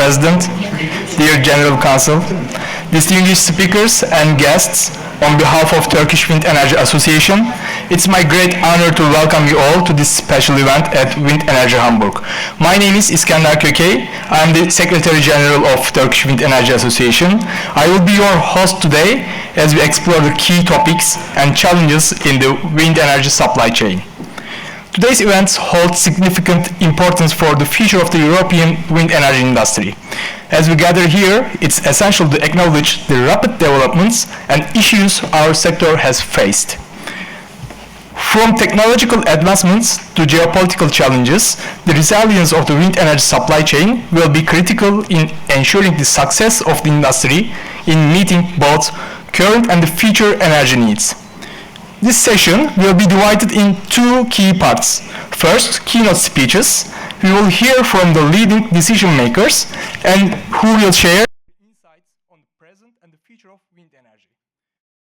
President, dear General Counsel, distinguished speakers and guests, on behalf of Turkish Wind Energy Association, it's my great honor to welcome you all to this special event at WindEnergy Hamburg. My name is İskender Kökey. I am the Secretary General of Turkish Wind Energy Association. I will be your host today as we explore the key topics and challenges in the wind energy supply chain. Today's events hold significant importance for the future of the European wind energy industry. As we gather here, it's essential to acknowledge the rapid developments and issues our sector has faced. From technological advancements to geopolitical challenges, the resilience of the wind energy supply chain will be critical in ensuring the success of the industry in meeting both current and the future energy needs. This session will be divided in two key parts. First, keynote speeches. We will hear from the leading decision makers and who will share insights on the present and the future of wind energy.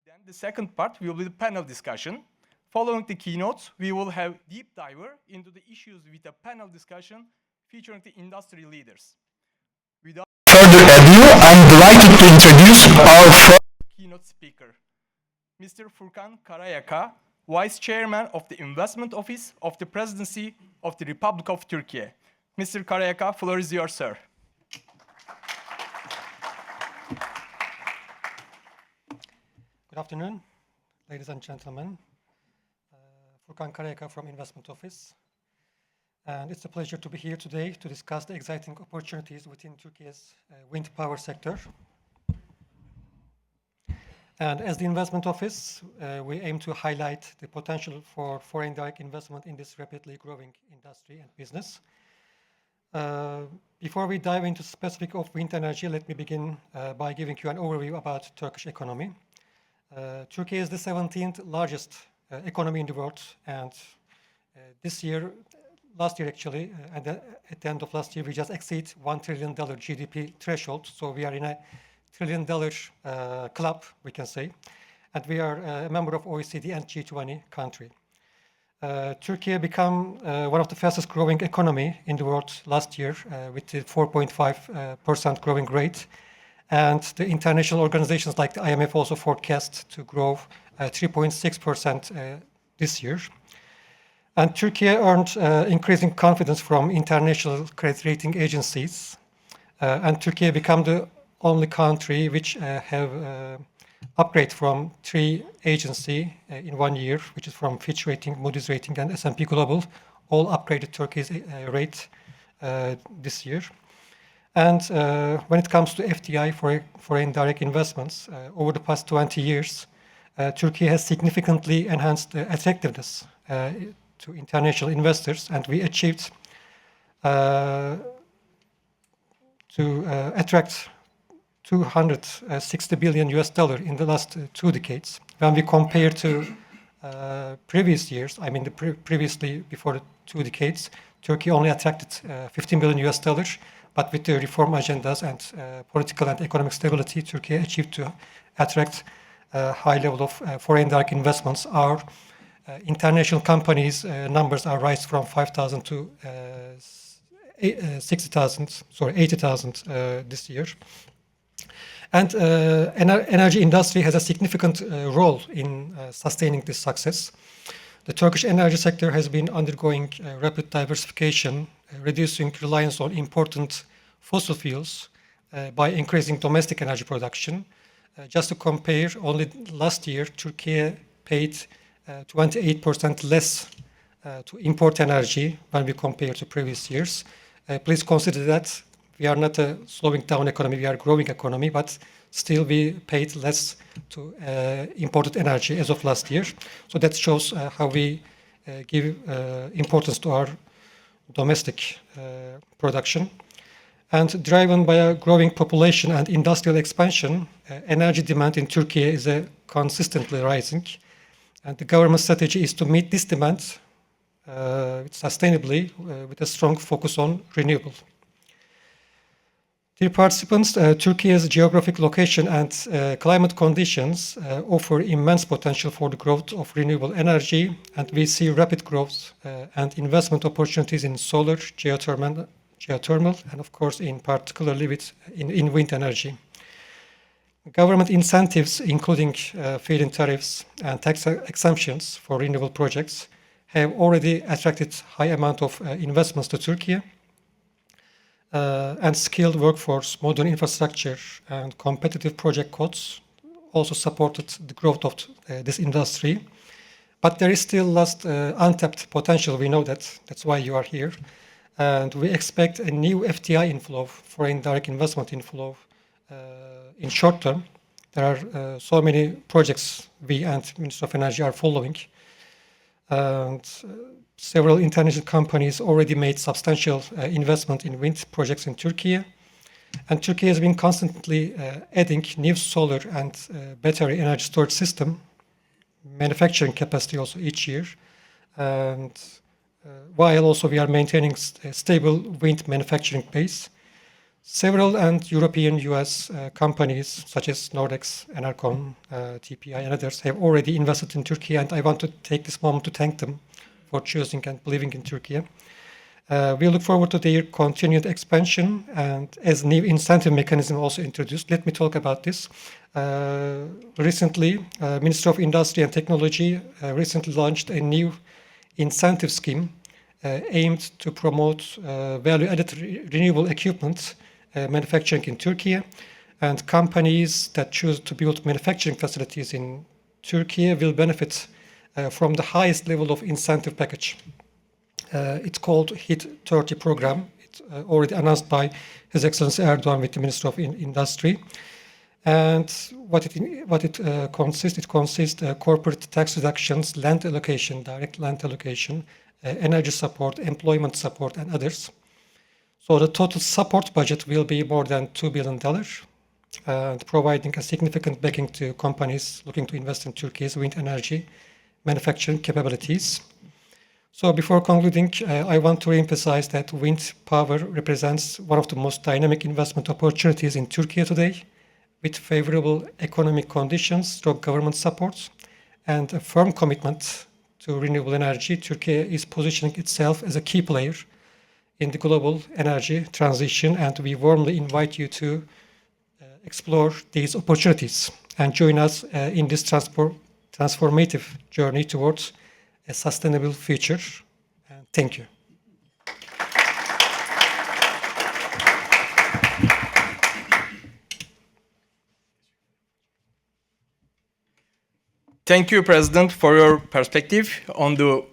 Then the second part will be the panel discussion. Following the keynotes, we will have deep diver into the issues with a panel discussion featuring the industry leaders. Without further ado, I'm delighted to introduce our first keynote speaker, Mr. Furkan Karayaka, Vice Chairman of the Investment Office of the Presidency of the Republic of Türkive. Mr. Karayaka, floor is yours, sir. Good afternoon, ladies and gentlemen. Furkan Karayaka from Investment Office. And it's a pleasure to be here today to discuss the exciting opportunities within Turkey's wind power sector. And as the Investment Office, we aim to highlight the potential for foreign direct investment in this rapidly growing industry and business. Before we dive into specifics of wind energy, let me begin by giving you an overview about Turkish economy. Turkey is the 17th largest economy in the world, and last year actually, and at the end of last year, we just exceed $1 trillion GDP threshold. So we are in a $1 trillion club, we can say, and we are a member of OECD and G20 country. Turkey became one of the fastest growing economy in the world last year with the 4.5% growing rate. And the international organizations like the IMF also forecast to grow 3.6% this year. And Turkey earned increasing confidence from international credit rating agencies. And Turkey became the only country which have upgrade from 3 agencies in 1 year, which is from Fitch Rating, Moody's Rating, and S&P Global, all upgraded Turkey's rate this year. And when it comes to FDI, foreign direct investments, over the past 20 years, Turkey has significantly enhanced the attractiveness to international investors, and we achieved to attract $260 billion in the last 2 decades. When we compare to previous years, I mean previously before the 2 decades, Turkey only attracted $15 billion, but with the reform agendas and political and economic stability, Turkey achieved to attract a high level of foreign direct investments. Our international companies numbers are rise from 5,000 to 80,000 this year. And energy industry has a significant role in sustaining this success. The Turkish energy sector has been undergoing rapid diversification, reducing reliance on important fossil fuels by increasing domestic energy production. Just to compare, only last year, Turkey paid 28% less to import energy when we compare to previous years. Please consider that we are not a slowing down economy, we are a growing economy, but still we paid less to imported energy as of last year. So that shows how we give importance to our domestic production. And driven by a growing population and industrial expansion, energy demand in Turkey is consistently rising. And the government strategy is to meet this demand sustainably with a strong focus on renewable. Dear participants, Turkey's geographic location and climate conditions offer immense potential for the growth of renewable energy, and we see rapid growth and investment opportunities in solar, geothermal, and of course, in particularly in wind energy. Government incentives, including feed-in tariffs and tax exemptions for renewable projects, have already attracted high amount of investments to Turkey. And skilled workforce, modern infrastructure, and competitive project costs also supported the growth of this industry. But there is still untapped potential. We know that. That's why you are here. And we expect a new FDI inflow, foreign direct investment inflow, in short term. There are so many projects we and Ministry of Energy are following. And several international companies already made substantial investment in wind projects in Turkey. And Turkey has been constantly adding new solar and battery energy storage system, manufacturing capacity also each year. And while also we are maintaining a stable wind manufacturing base. Several and European US companies such as Nordex, Enercon, TWEA and others have already invested in Turkey, and I want to take this moment to thank them for choosing and believing in Turkey. We look forward to their continued expansion, and as new incentive mechanism also introduced, let me talk about this. Recently, Ministry of Industry and Technology recently launched a new incentive scheme aimed to promote value-added renewable equipment manufacturing in Turkey, and companies that choose to build manufacturing facilities in Turkey will benefit from the highest level of incentive package. It's called HIT 30 program. It's already announced by His Excellency Erdogan with the Minister of Industry. And what it consists, corporate tax reductions, land allocation, direct land allocation, energy support, employment support, and others. So the total support budget will be more than $2 billion, providing a significant backing to companies looking to invest in Turkey's wind energy manufacturing capabilities. So before concluding, I want to emphasize that wind power represents one of the most dynamic investment opportunities in Turkey today, with favorable economic conditions, strong government support, and a firm commitment to renewable energy. Turkey is positioning itself as a key player in the global energy transition, and we warmly invite you to explore these opportunities and join us in this transformative journey towards a sustainable future. Thank you. Thank you, President, for your perspective on the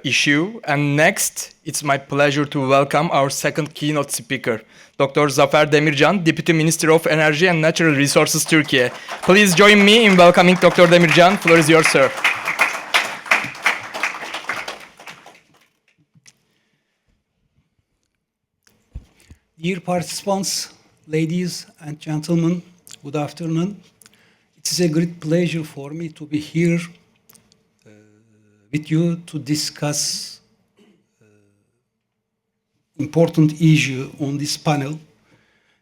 issue. And next, it's my pleasure to welcome our second keynote speaker, Dr. Zafer Demircan, Deputy Minister of Energy and Natural Resources, Turkey. Please join me in welcoming Dr. Demircan. Floor is yours, sir. Dear participants, ladies and gentlemen, good afternoon. It is a great pleasure for me to be here with you to discuss important issue on this panel.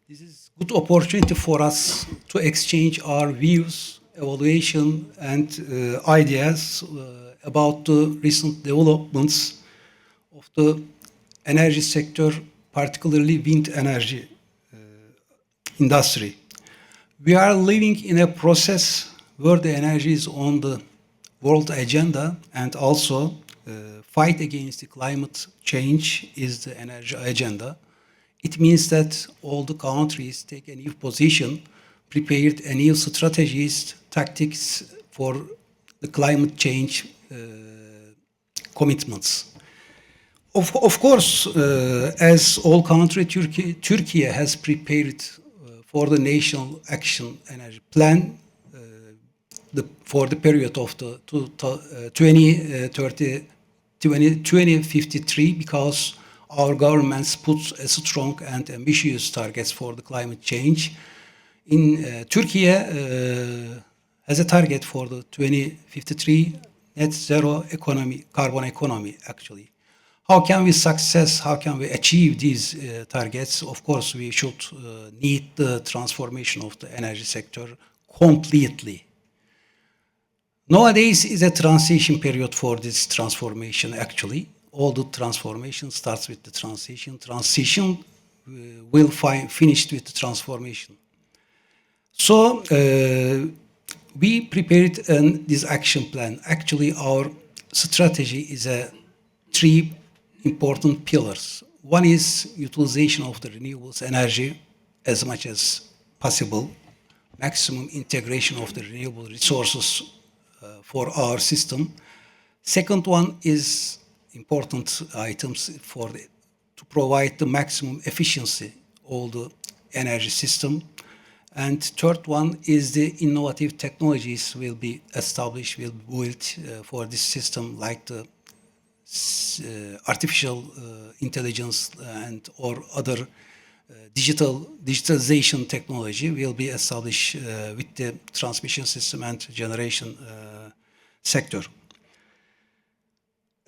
This is a good opportunity for us to exchange our views, evaluation, and ideas about the recent developments of the energy sector, particularly wind energy industry. We are living in a process where the energy is on the world agenda, and also fight against the climate change is the energy agenda. It means that all the countries take a new position, prepared a new strategies, tactics for the climate change commitments. Of course, as all countries, Turkey has prepared for the National Action Energy Plan for the period of the 2053, because our governments put a strong and ambitious targets for the climate change. In Turkey has a target for the 2053 net zero economy, carbon economy actually. How can we achieve these targets? Of course, we should need the transformation of the energy sector completely. Nowadays is a transition period for this transformation actually. All the transformation starts with the transition. Transition will finish with the transformation. So we prepared this action plan. Actually, our strategy is three important pillars. One is utilization of the renewables energy as much as possible, maximum integration of the renewable resources for our system. Second one is important items to provide the maximum efficiency of the energy system. And third one is the innovative technologies will be established, will be built for this system, like the artificial intelligence and or other digitalization technology will be established with the transmission system and generation sector.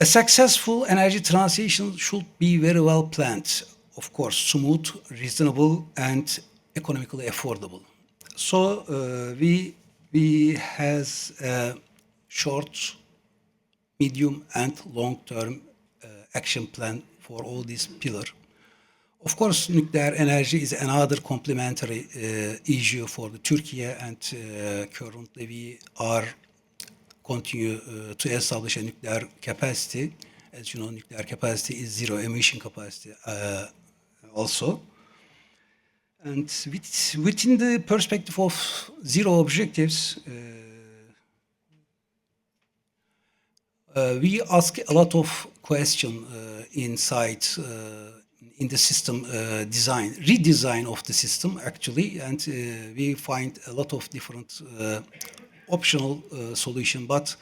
A successful energy transition should be very well planned, of course, smooth, reasonable, and economically affordable. So we has a short, medium, and long-term action plan for all these pillars. Of course, nuclear energy is another complementary issue for the Turkey, and currently we are continue to establish a nuclear capacity. As you know, nuclear capacity is zero emission capacity also. And within the perspective of zero objectives, we ask a lot of questions inside in the system redesign of the system actually, and we find a lot of different optional solution. But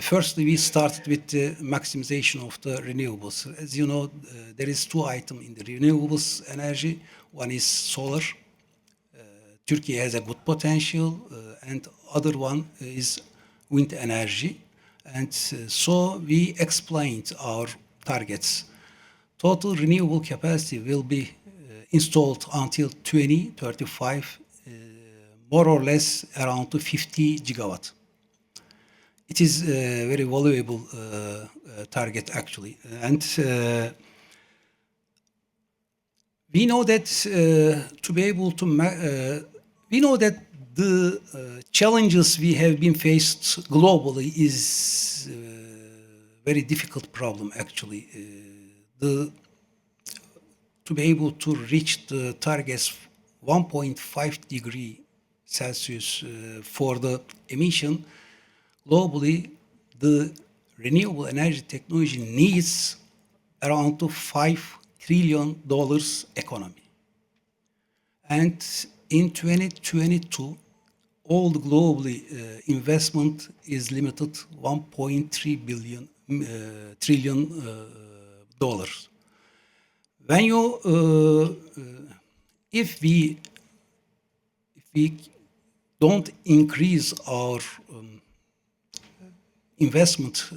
firstly we started with the maximization of the renewables. As you know, there is two items in the renewables energy. One is solar. Turkey has a good potential, and other one is wind energy. And so we explained our targets. Total renewable capacity will be installed until 2035, more or less around 50 gigawatt. It is a very valuable target actually. And we know that to be able to, we know that the challenges we have been faced globally is very difficult problem actually. To be able to reach the targets 1.5 degree Celsius for the emission, globally the renewable energy technology needs around $5 trillion economy. And in 2022, all the globally investment is limited 1.3 trillion dollars. When you, if we don't increase our investment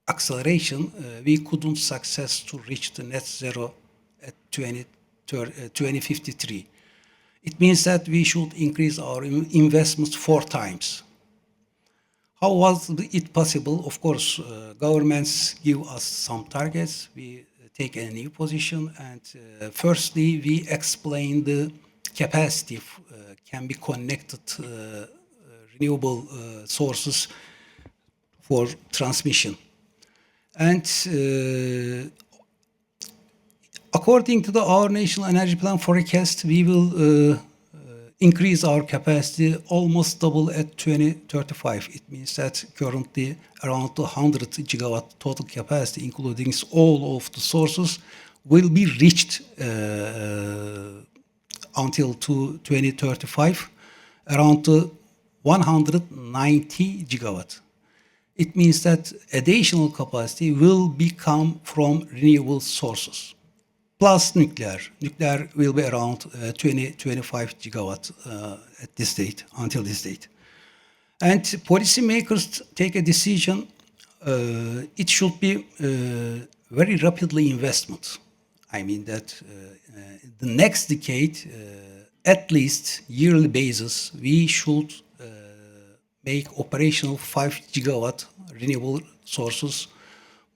acceleration, we couldn't success to reach the net zero at 2053. It means that we should increase our investments 4 times. How was it possible? Of course, governments give us some targets. We take a new position, and firstly, we explain the capacity can be connected renewable sources for transmission. And according to our National Energy Plan forecast, we will increase our capacity almost double at 2035. It means that currently around 100 gigawatt total capacity, including all of the sources, will be reached until 2035, around 190 gigawatt. It means that additional capacity will come from renewable sources, plus nuclear. Nuclear will be around 20-25 gigawatt at this date, until this date. And policymakers take a decision, it should be very rapidly investment. I mean that the next decade, at least yearly basis, we should make operational 5 gigawatt renewable sources,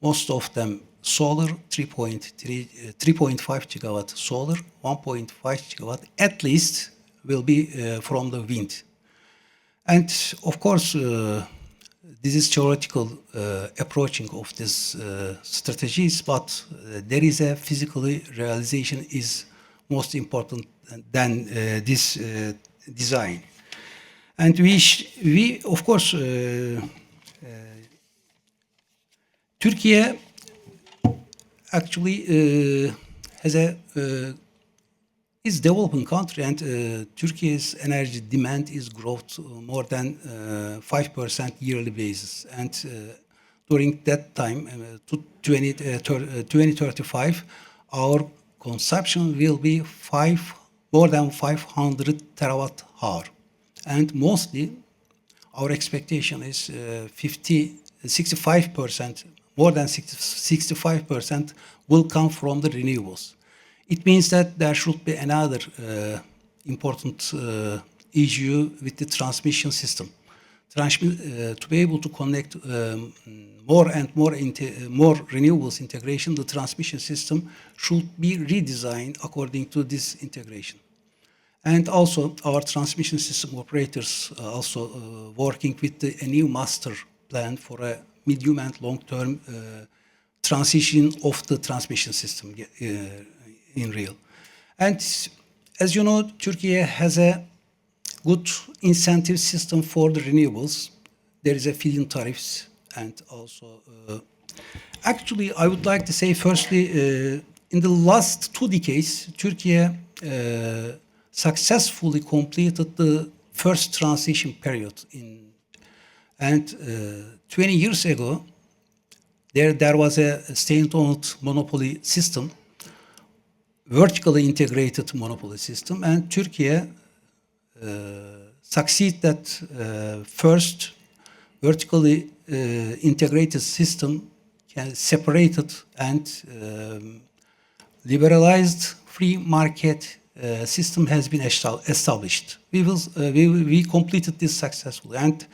most of them solar, 3.5 gigawatt solar, 1.5 gigawatt at least will be from the wind. And of course, this is theoretical approaching of these strategies, but there is a physically realization is most important than this design. And we of course, Turkey actually has a is developing country, and Turkey's energy demand is growth more than 5% yearly basis. And during that time, to 2035, our consumption will be more than 500 terawatt hour. And mostly, our expectation is 65%, more than 65% will come from the renewables. It means that there should be another important issue with the transmission system. To be able to connect more and more renewables integration, the transmission system should be redesigned according to this integration. And also our transmission system operators also working with a new master plan for a medium and long-term transition of the transmission system in real. And as you know, Turkey has a good incentive system for the renewables. There is a feed-in tariffs, and also actually I would like to say firstly, in the last 2 decades, Turkey successfully completed the first transition period and 20 years ago there was a state-owned monopoly system, vertically integrated monopoly system, and Turkey succeeded that first vertically integrated system separated and liberalized free market system has been established. We completed this successfully, and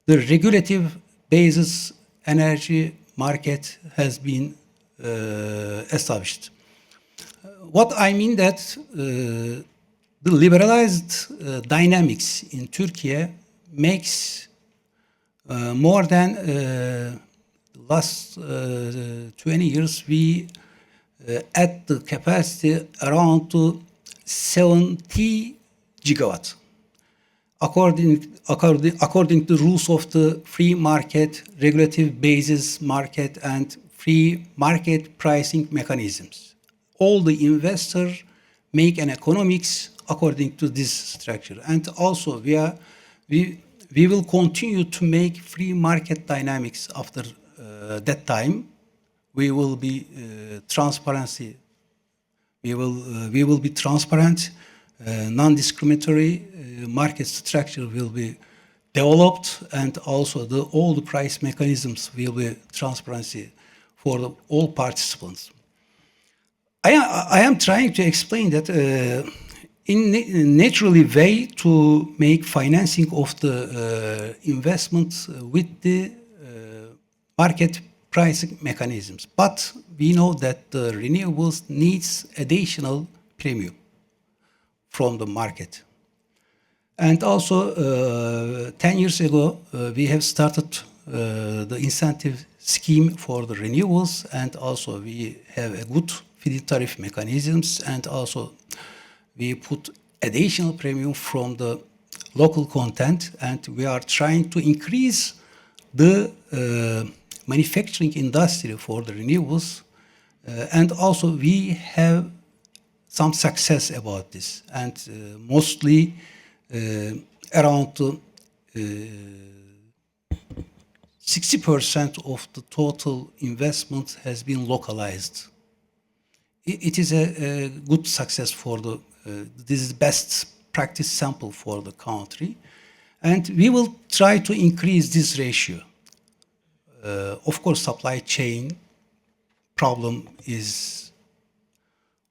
the regulative basis energy market has been established. What I mean that the liberalized dynamics in Turkey makes more than the last 20 years we at the capacity around to 70 gigawatt. According to the rules of the free market, regulative basis market, and free market pricing mechanisms. All the investors make an economics according to this structure. And also we will continue to make free market dynamics after that time. We will be transparency. We will be transparent, non-discriminatory. Market structure will be developed, and also all the price mechanisms will be transparency for all participants. I am trying to explain that in a naturally way to make financing of the investments with the market pricing mechanisms. But we know that the renewables needs additional premium from the market. And also 10 years ago, we have started the incentive scheme for the renewables, and also we have a good feed-in tariff mechanisms, and also we put additional premium from the local content, and we are trying to increase the manufacturing industry for the renewables, and also we have some success about this, and mostly around 60% of the total investment has been localized. It is a good success for the, this is best practice sample for the country. And we will try to increase this ratio. Of course, supply chain problem is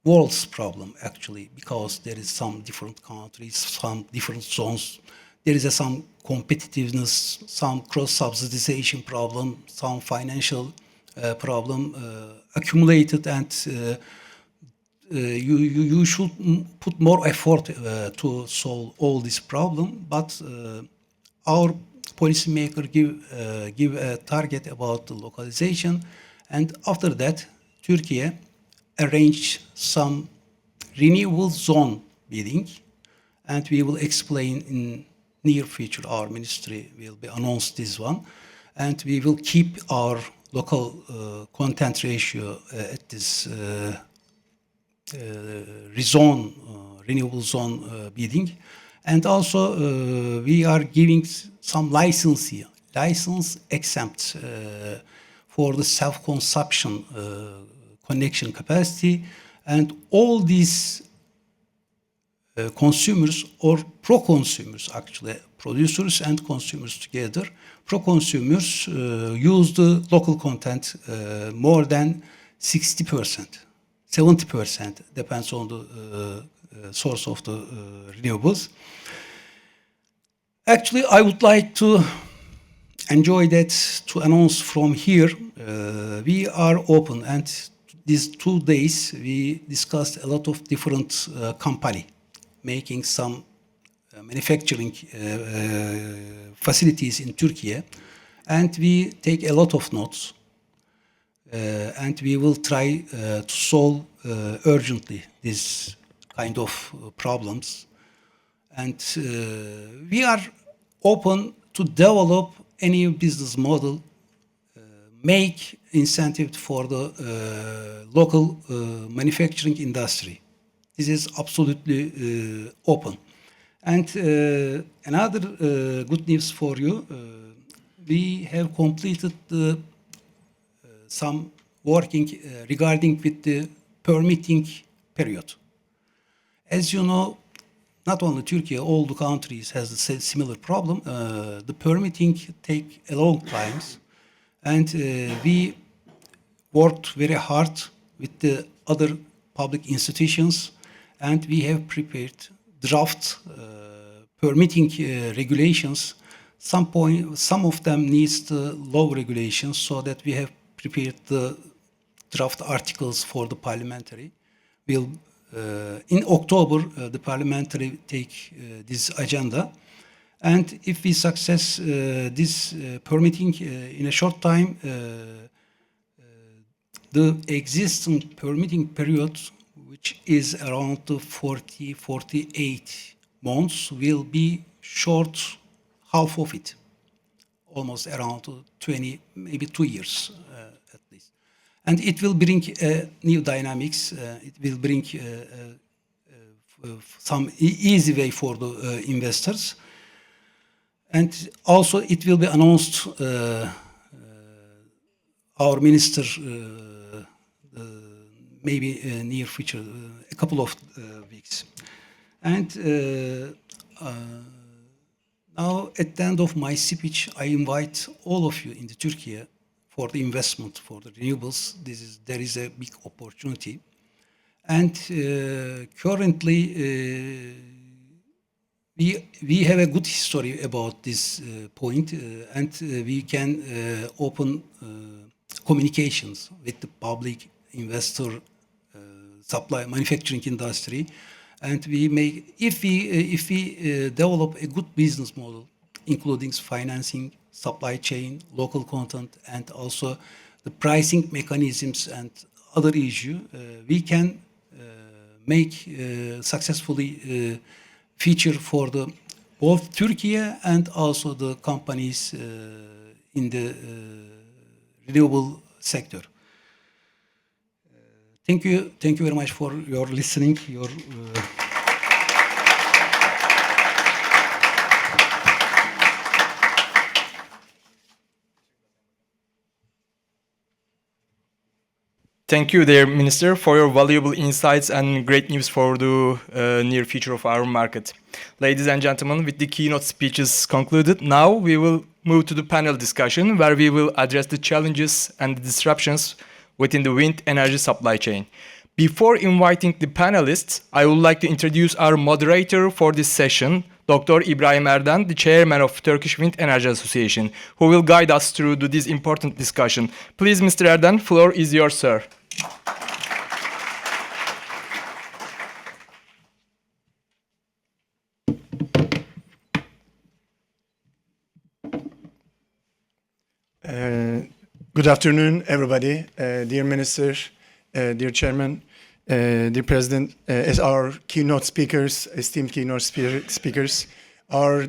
world's problem actually, because there is some different countries, some different zones. There is some competitiveness, some cross-subsidization problem, some financial problem accumulated, and you should put more effort to solve all this problem. But our policymaker give a target about the localization, and after that, Turkey arranged some renewable zone bidding, and we will explain in near future. Our ministry will be announced this one, and we will keep our local content ratio at this renewable zone bidding. And also we are giving some license exempt for the self-consumption connection capacity, and all these consumers or pro-consumers, actually producers and consumers together, pro-consumers use the local content more than 60%, 70%, depends on the source of the renewables. Actually, I would like to enjoy that to announce from here. We are open, and these 2 days we discussed a lot of different company making some manufacturing facilities in Turkey, and we take a lot of notes, and we will try to solve urgently this kind of problems. And we are open to develop any business model, make incentive for the local manufacturing industry. This is absolutely open. And another good news for you, we have completed some working regarding with the permitting period. As you know, not only Turkey, all the countries has a similar problem. The permitting take a long time, and we worked very hard with the other public institutions, and we have prepared draft permitting regulations. Some of them needs the law regulations, so that we have prepared the draft articles for the parliamentary. We'll in October, the parliamentary take this agenda, and if we success this permitting in a short time, the existing permitting period, which is around 48 months, will be short half of it, almost around 20, maybe 2 years at least. And it will bring new dynamics. It will bring some easy way for the investors. And also it will be announced, our minister, maybe near future, a couple of weeks. And now at the end of my speech, I invite all of you in Turkey for the investment for the renewables. There is a big opportunity. And currently, we have a good history about this point, and we can open communications with the public, investor, supply, manufacturing industry, and we make, if we develop a good business model, including financing, supply chain, local content, and also the pricing mechanisms and other issue, we can make successfully feature for the both Turkey and also the companies in the renewable sector. Thank you very much for your listening. Thank you, dear Minister, for your valuable insights and great news for the near future of our market. Ladies and gentlemen, with the keynote speeches concluded, now we will move to the panel discussion, where we will address the challenges and the disruptions within the wind energy supply chain. Before inviting the panelists, I would like to introduce our moderator for this session, Dr. Ibrahim Erden, the chairman of Turkish Wind Energy Association, who will guide us through this important discussion. Please, Mr. Erden, floor is yours, sir. Good afternoon, everybody. Dear Minister, dear Chairman, dear President, as our keynote speakers, esteemed keynote speakers, our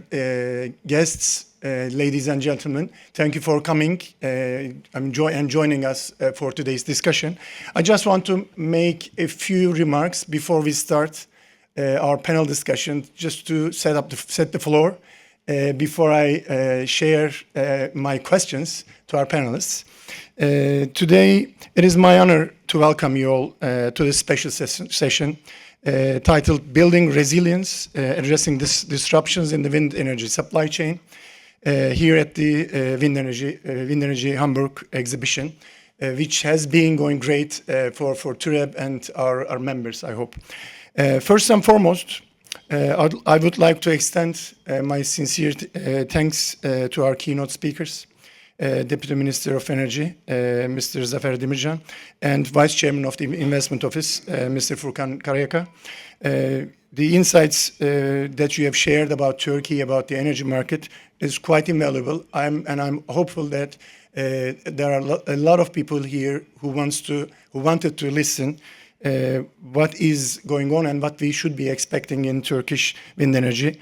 guests, ladies and gentlemen, thank you for coming and joining us for today's discussion. I just want to make a few remarks before we start our panel discussion, just to set the floor before I share my questions to our panelists. Today, it is my honor to welcome you all to this special session titled Building Resilience, Addressing Disruptions in the Wind Energy Supply Chain, here at the WindEnergy Hamburg exhibition, which has been going great for TÜREB and our members, I hope. First and foremost, I would like to extend my sincere thanks to our keynote speakers, Deputy Minister of Energy, Mr. Zafer Demircan, and Vice Chairman of the Investment Office, Mr. Furkan Karayaka. The insights that you have shared about Turkey, about the energy market, is quite invaluable. I'm hopeful that there are a lot of people here who wanted to listen what is going on and what we should be expecting in Turkish wind energy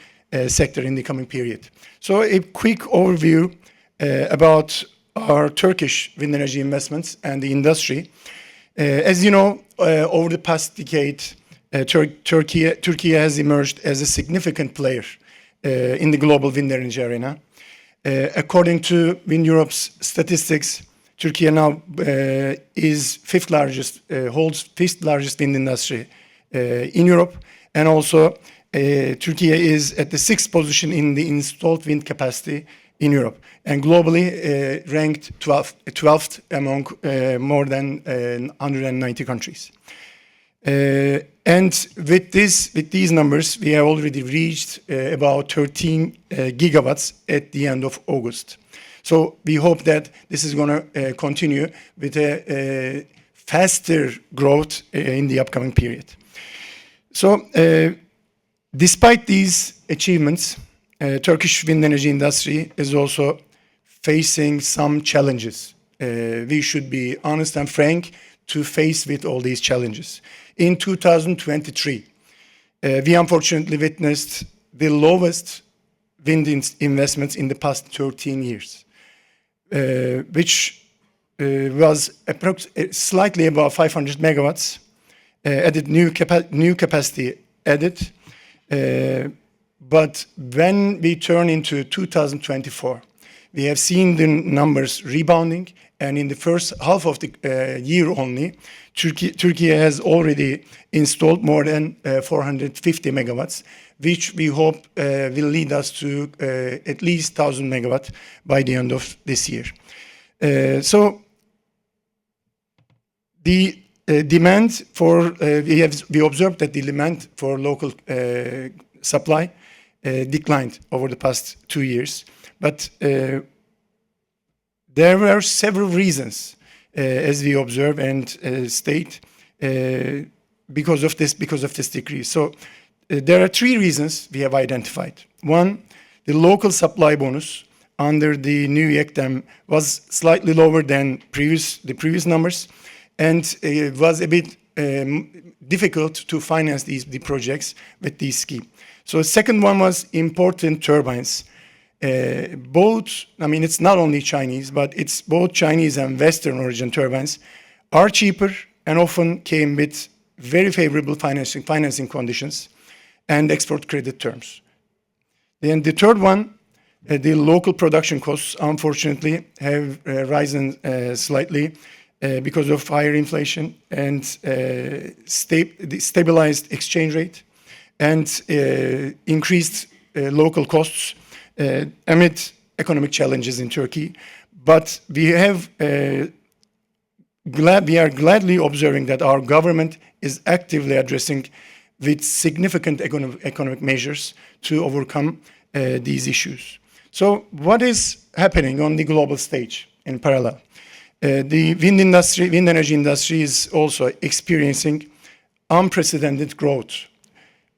sector in the coming period. So a quick overview about our Turkish wind energy investments and the industry. As you know, over the past decade, Turkey has emerged as a significant player in the global wind energy arena. According to WindEurope's statistics, Turkey now is holds fifth largest wind industry in Europe, and also Turkey is at the 6th position in the installed wind capacity in Europe, and globally ranked 12th among more than 190 countries. And with these numbers, we have already reached about 13 gigawatts at the end of August. So we hope that this is going to continue with a faster growth in the upcoming period. So despite these achievements, Turkish wind energy industry is also facing some challenges. We should be honest and frank to face with all these challenges. In 2023, we unfortunately witnessed the lowest wind investments in the past 13 years. Which was slightly above 500 megawatts added new capacity added. But when we turn into 2024, we have seen the numbers rebounding, and in the first half of the year only, Turkey has already installed more than 450 megawatts, which we hope will lead us to at least 1,000 megawatt by the end of this year. So the demand for we observed that the demand for local supply declined over the past 2 years, but there were several reasons, as we observe and state, because of this decrease. So there are 3 reasons we have identified. One, the local supply bonus under the new YEKDEM was slightly lower than the previous numbers, and it was a bit difficult to finance the projects with this scheme. So the second one was imported turbines. It's not only Chinese, but it's both Chinese and Western origin turbines are cheaper and often came with very favorable financing conditions and export credit terms. Then the third one, the local production costs, unfortunately, have risen slightly because of higher inflation and stabilized exchange rate and increased local costs amid economic challenges in Turkey. But we are gladly observing that our government is actively addressing with significant economic measures to overcome these issues. So what is happening on the global stage in parallel? The wind energy industry is also experiencing unprecedented growth.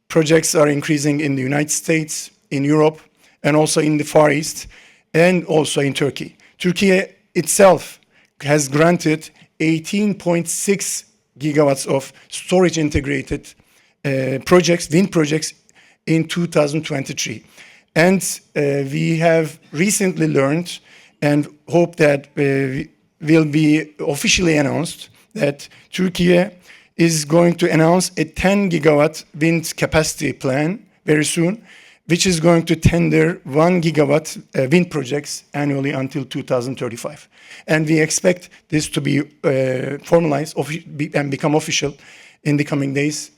Projects are increasing in the United States, in Europe, and also in the Far East, and also in Turkey. Turkey itself has granted 18.6 gigawatts of storage integrated projects, wind projects in 2023. And we have recently learned and hope that will be officially announced that Turkey is going to announce a 10 gigawatt wind capacity plan very soon, which is going to tender 1 gigawatt wind projects annually until 2035. And we expect this to be formalized and become official in the coming days,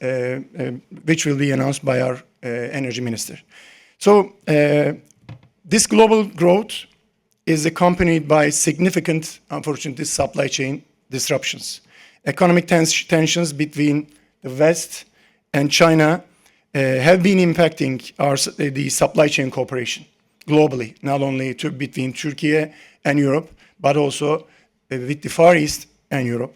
which will be announced by our energy minister. So this global growth is accompanied by significant, unfortunately, supply chain disruptions. Economic tensions between the West and China have been impacting the supply chain cooperation globally, not only between Turkey and Europe, but also with the Far East and Europe.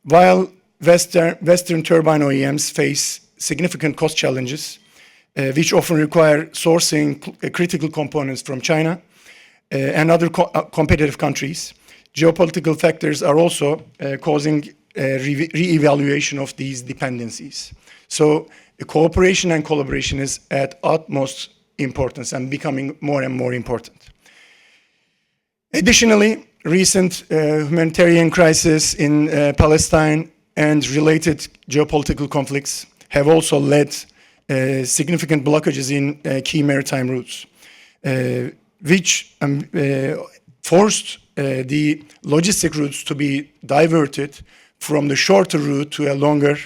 While Western turbine OEMs face significant cost challenges, which often require sourcing critical components from China and other competitive countries, geopolitical factors are also causing re-evaluation of these dependencies. So cooperation and collaboration is at utmost importance and becoming more and more important. Additionally, recent humanitarian crisis in Palestine and related geopolitical conflicts have also led significant blockages in key maritime routes, which forced the logistic routes to be diverted from the shorter route to a longer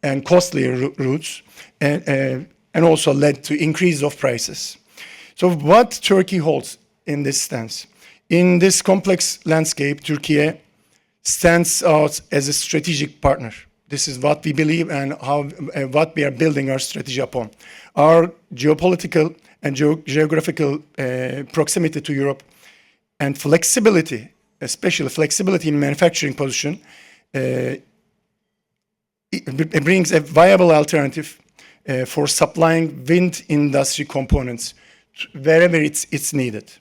and costlier routes, and also led to increase of prices. So what Turkey holds in this stance? In this complex landscape, Turkey stands out as a strategic partner. This is what we believe and what we are building our strategy upon. Our geopolitical and geographical proximity to Europe and flexibility, especially flexibility in manufacturing position, it brings a viable alternative for supplying wind industry components wherever it's needed.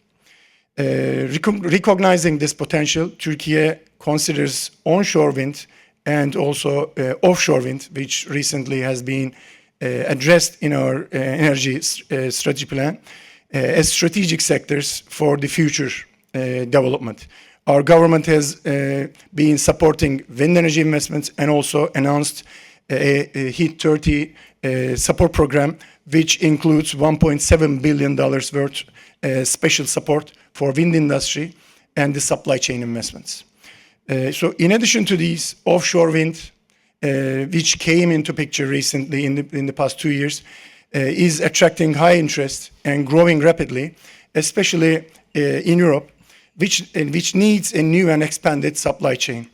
Recognizing this potential, Turkey considers onshore wind and also offshore wind, which recently has been addressed in our energy strategy plan, as strategic sectors for the future development. Our government has been supporting wind energy investments and also announced a HEAT 30 support program, which includes $1.7 billion worth special support for wind industry and the supply chain investments. So in addition to these, offshore wind, which came into picture recently in the past 2 years, is attracting high interest and growing rapidly, especially in Europe, which needs a new and expanded supply chain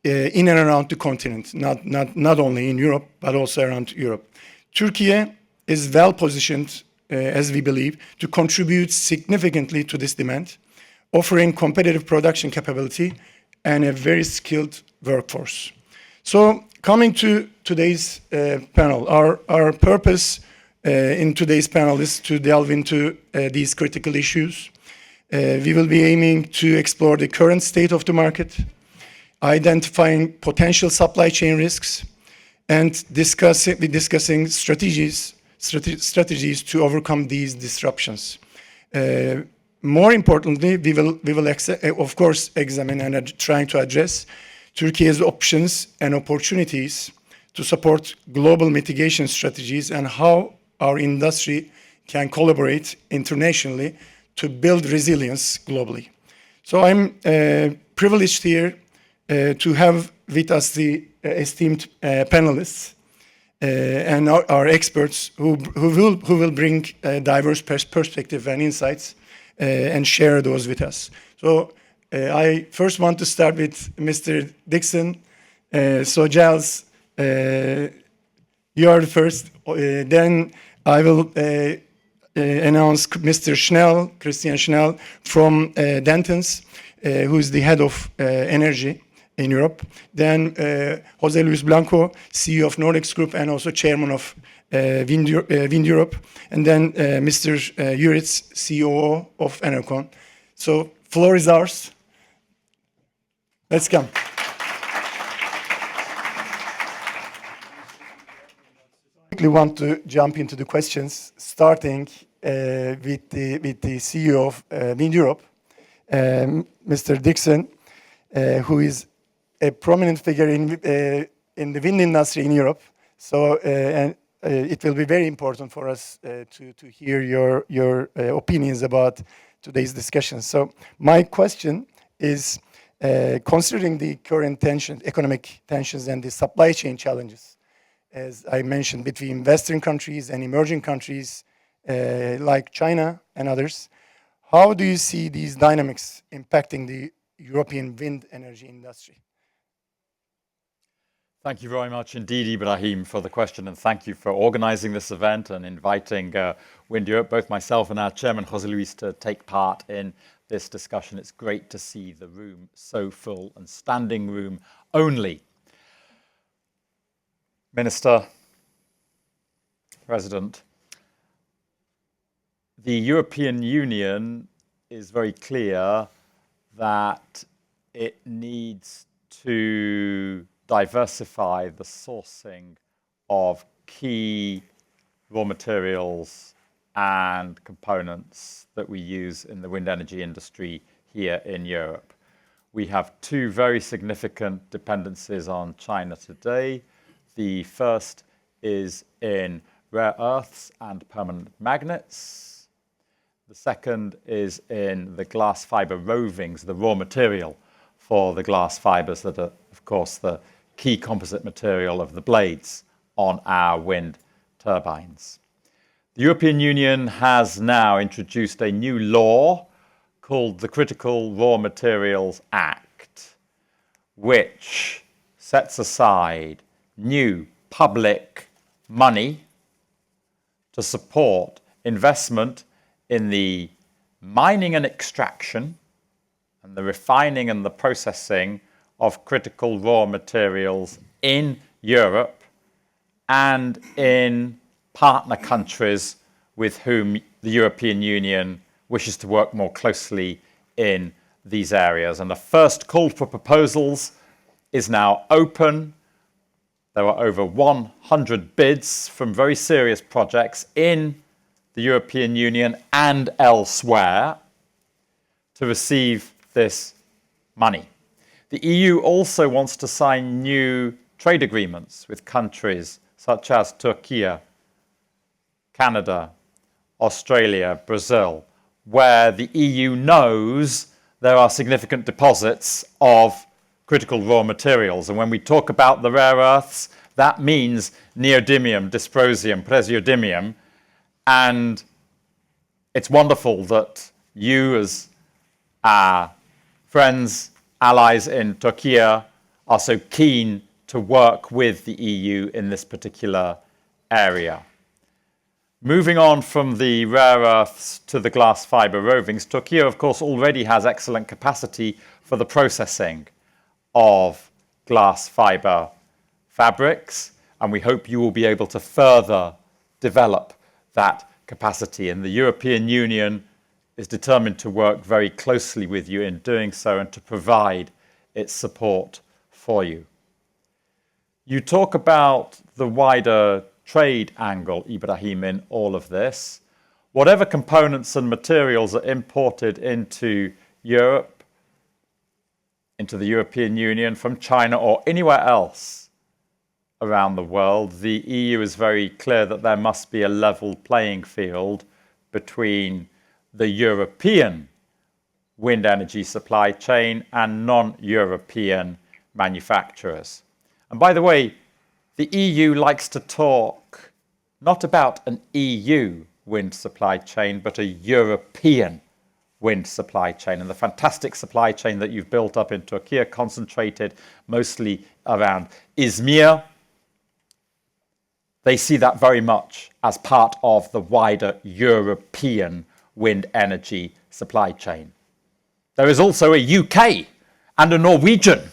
in and around the continent, not only in Europe, but also around Europe. Turkey is well positioned, as we believe, to contribute significantly to this demand, offering competitive production capability and a very skilled workforce. So coming to today's panel, our purpose in today's panel is to delve into these critical issues. We will be aiming to explore the current state of the market, identifying potential supply chain risks, and discussing strategies to overcome these disruptions. More importantly, we will of course examine and trying to address Turkey's options and opportunities to support global mitigation strategies and how our industry can collaborate internationally to build resilience globally. So I'm privileged here to have with us the esteemed panelists and our experts who will bring diverse perspective and insights and share those with us. So I first want to start with Mr. Dickson. So Giles, You are the first. Then I will announce Mr. Schnell, Christian Schnell from Dentons, who is the head of energy in Europe. Then Jose Luis Blanco, CEO of Nordics Group and also chairman of WindEurope. And then Mr. Juritz, COO of Enercon. So floor is ours. Let's come. I want to jump into the questions, starting with the CEO of WindEurope, Mr. Dickson, who is a prominent figure in the wind industry in Europe. So, and it will be very important for us to hear your opinions about today's discussion. So, my question is, considering the current economic tensions and the supply chain challenges, as I mentioned, between Western countries and emerging countries like China and others, how do you see these dynamics impacting the European wind energy industry? Thank you very much indeed, Ibrahim, for the question, and thank you for organizing this event and inviting WindEurope, both myself and our chairman, Jose Luis, to take part in this discussion. It's great to see the room so full and standing room only. Minister, President, the European Union is very clear that it needs to diversify the sourcing of key raw materials and components that we use in the wind energy industry here in Europe. We have two very significant dependencies on China today. The first is in rare earths and permanent magnets. The second is in the glass fiber rovings, the raw material for the glass fibers that are, of course, the key composite material of the blades on our wind turbines. The European Union has now introduced a new law called the Critical Raw Materials Act, which sets aside new public money to support investment in the mining and extraction and the refining and the processing of critical raw materials in Europe and in partner countries with whom the European Union wishes to work more closely in these areas. And the first call for proposals is now open. There are over 100 bids from very serious projects in the European Union and elsewhere to receive this money. The EU also wants to sign new trade agreements with countries such as Turkey, Canada, Australia, Brazil, where the EU knows there are significant deposits of critical raw materials. And when we talk about the rare earths, that means neodymium, dysprosium, praseodymium. And it's wonderful that you, as our friends, allies in Turkey, are so keen to work with the EU in this particular area. Moving on from the rare earths to the glass fiber rovings, Turkey, of course, already has excellent capacity for the processing of glass fiber fabrics, and we hope you will be able to further develop that capacity. And the European Union is determined to work very closely with you in doing so and to provide its support for you. You talk about the wider trade angle, Ibrahim, in all of this. Whatever components and materials are imported into Europe, into the European Union from China or anywhere else around the world, the EU is very clear that there must be a level playing field between the European wind energy supply chain and non-European manufacturers. And by the way, the EU likes to talk not about an EU wind supply chain, but a European wind supply chain. And the fantastic supply chain that you've built up in Turkey, concentrated mostly around Izmir. They see that very much as part of the wider European wind energy supply chain. There is also a UK and a Norwegian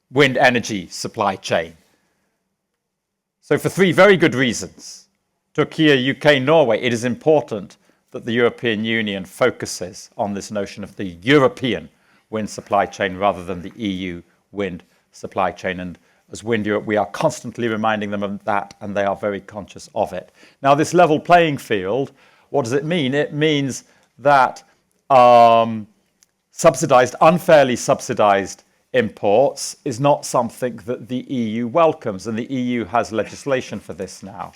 wind energy supply chain. So for three very good reasons, Turkey, UK, Norway, it is important that the European Union focuses on this notion of the European wind supply chain rather than the EU wind supply chain. And as WindEurope, we are constantly reminding them of that, and they are very conscious of it. Now, this level playing field, what does it mean? It means that unfairly subsidized imports is not something that the EU welcomes, and the EU has legislation for this now.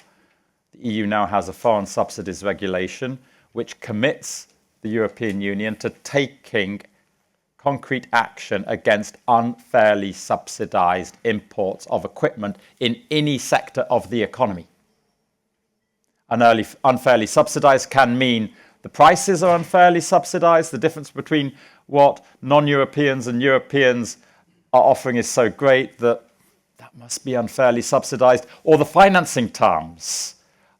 The EU now has a foreign subsidies regulation which commits the European Union to taking concrete action against unfairly subsidized imports of equipment in any sector of the economy. Unfairly subsidized can mean the prices are unfairly subsidized, the difference between what non-Europeans and Europeans are offering is so great that must be unfairly subsidized, or the financing terms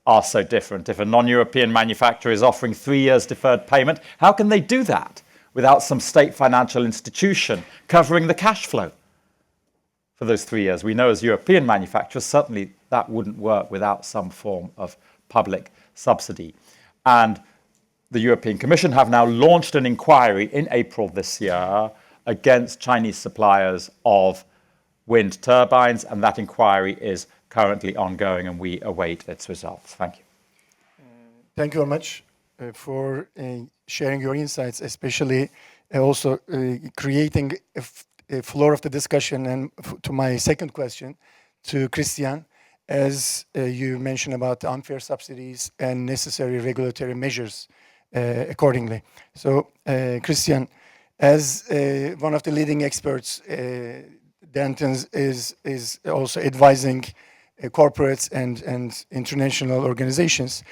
are so different. If a non-European manufacturer is offering 3 years deferred payment, how can they do that without some state financial institution covering the cash flow for those 3 years? We know as European manufacturers, certainly that wouldn't work without some form of public subsidy. And the European Commission have now launched an inquiry in April this year against Chinese suppliers of wind turbines, and that inquiry is currently ongoing, and we await its results. Thank you. Thank you very much for sharing your insights, especially also creating a floor of the discussion. And to my second question, to Christian, as you mentioned about the unfair subsidies and necessary regulatory measures accordingly. So, Christian, as one of the leading experts, Denton is also advising corporates and international organizations.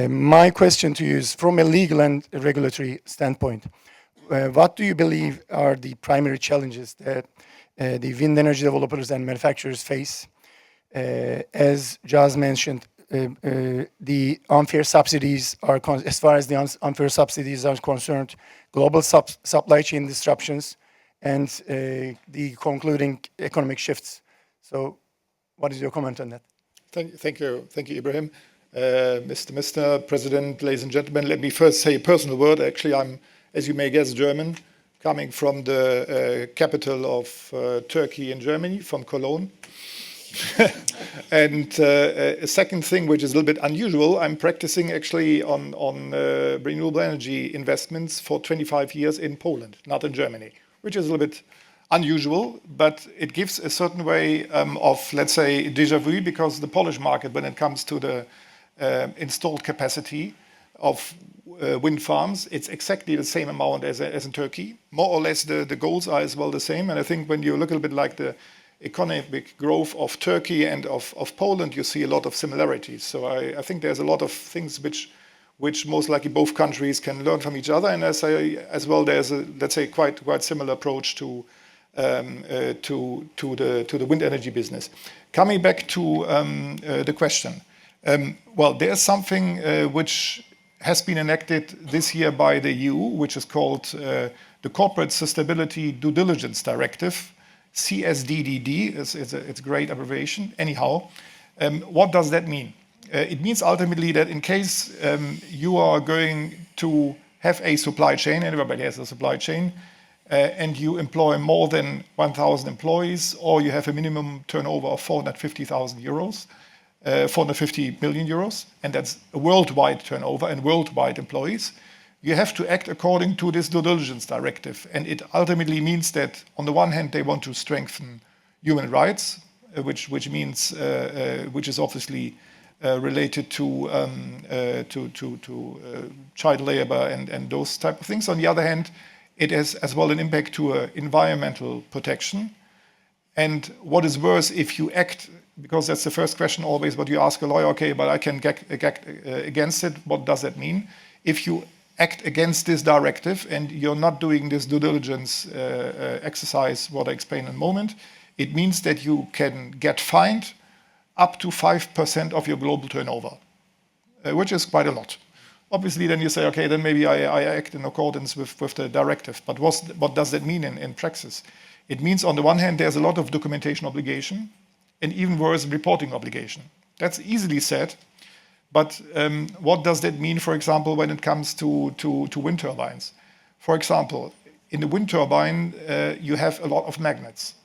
My question to you is, from a legal and regulatory standpoint, what do you believe are the primary challenges that the wind energy developers and manufacturers face? As Giles mentioned, the unfair subsidies are, as far as the unfair subsidies are concerned, global supply chain disruptions and the concluding economic shifts. So what is your comment on that? Thank you, Ibrahim. Mr. President, ladies and gentlemen, let me first say a personal word. Actually, I'm, as you may guess, German, coming from the capital of Turkey in Germany, from Cologne. And a second thing, which is a little bit unusual, I'm practicing actually on renewable energy investments for 25 years in Poland, not in Germany, which is a little bit unusual, but it gives a certain way of, let's say, déjà vu, because the Polish market, when it comes to the installed capacity of wind farms, it's exactly the same amount as in Turkey. More or less, the goals are as well the same. And I think when you look a little bit like the economic growth of Turkey and of Poland, you see a lot of similarities. So I think there's a lot of things which most likely both countries can learn from each other. And as well, there's a, let's say, quite similar approach to the wind energy business. Coming back to the question, well, there's something which has been enacted this year by the EU, which is called the Corporate Sustainability Due Diligence Directive, CSDDD. It's a great abbreviation. Anyhow, what does that mean? It means ultimately that in case you are going to have a supply chain, and everybody has a supply chain, and you employ more than 1,000 employees, or you have a minimum turnover of 450,000 euros, 450 million euros, and that's a worldwide turnover and worldwide employees, you have to act according to this due diligence directive. And it ultimately means that, on the one hand, they want to strengthen human rights, which means, which is obviously related to child labor and those type of things. On the other hand, it has as well an impact to environmental protection. And what is worse, if you act, because that's the first question always, but you ask a lawyer, okay, but I can get against it, what does that mean? If you act against this directive and you're not doing this due diligence exercise, what I explained in a moment, it means that you can get fined up to 5% of your global turnover, which is quite a lot. Obviously, then you say, okay, then maybe I act in accordance with the directive. But what does that mean in practice? It means, on the one hand, there's a lot of documentation obligation, and even worse, reporting obligation. That's easily said, but what does that mean, for example, when it comes to wind turbines? For example, in the wind turbine, you have a lot of magnets.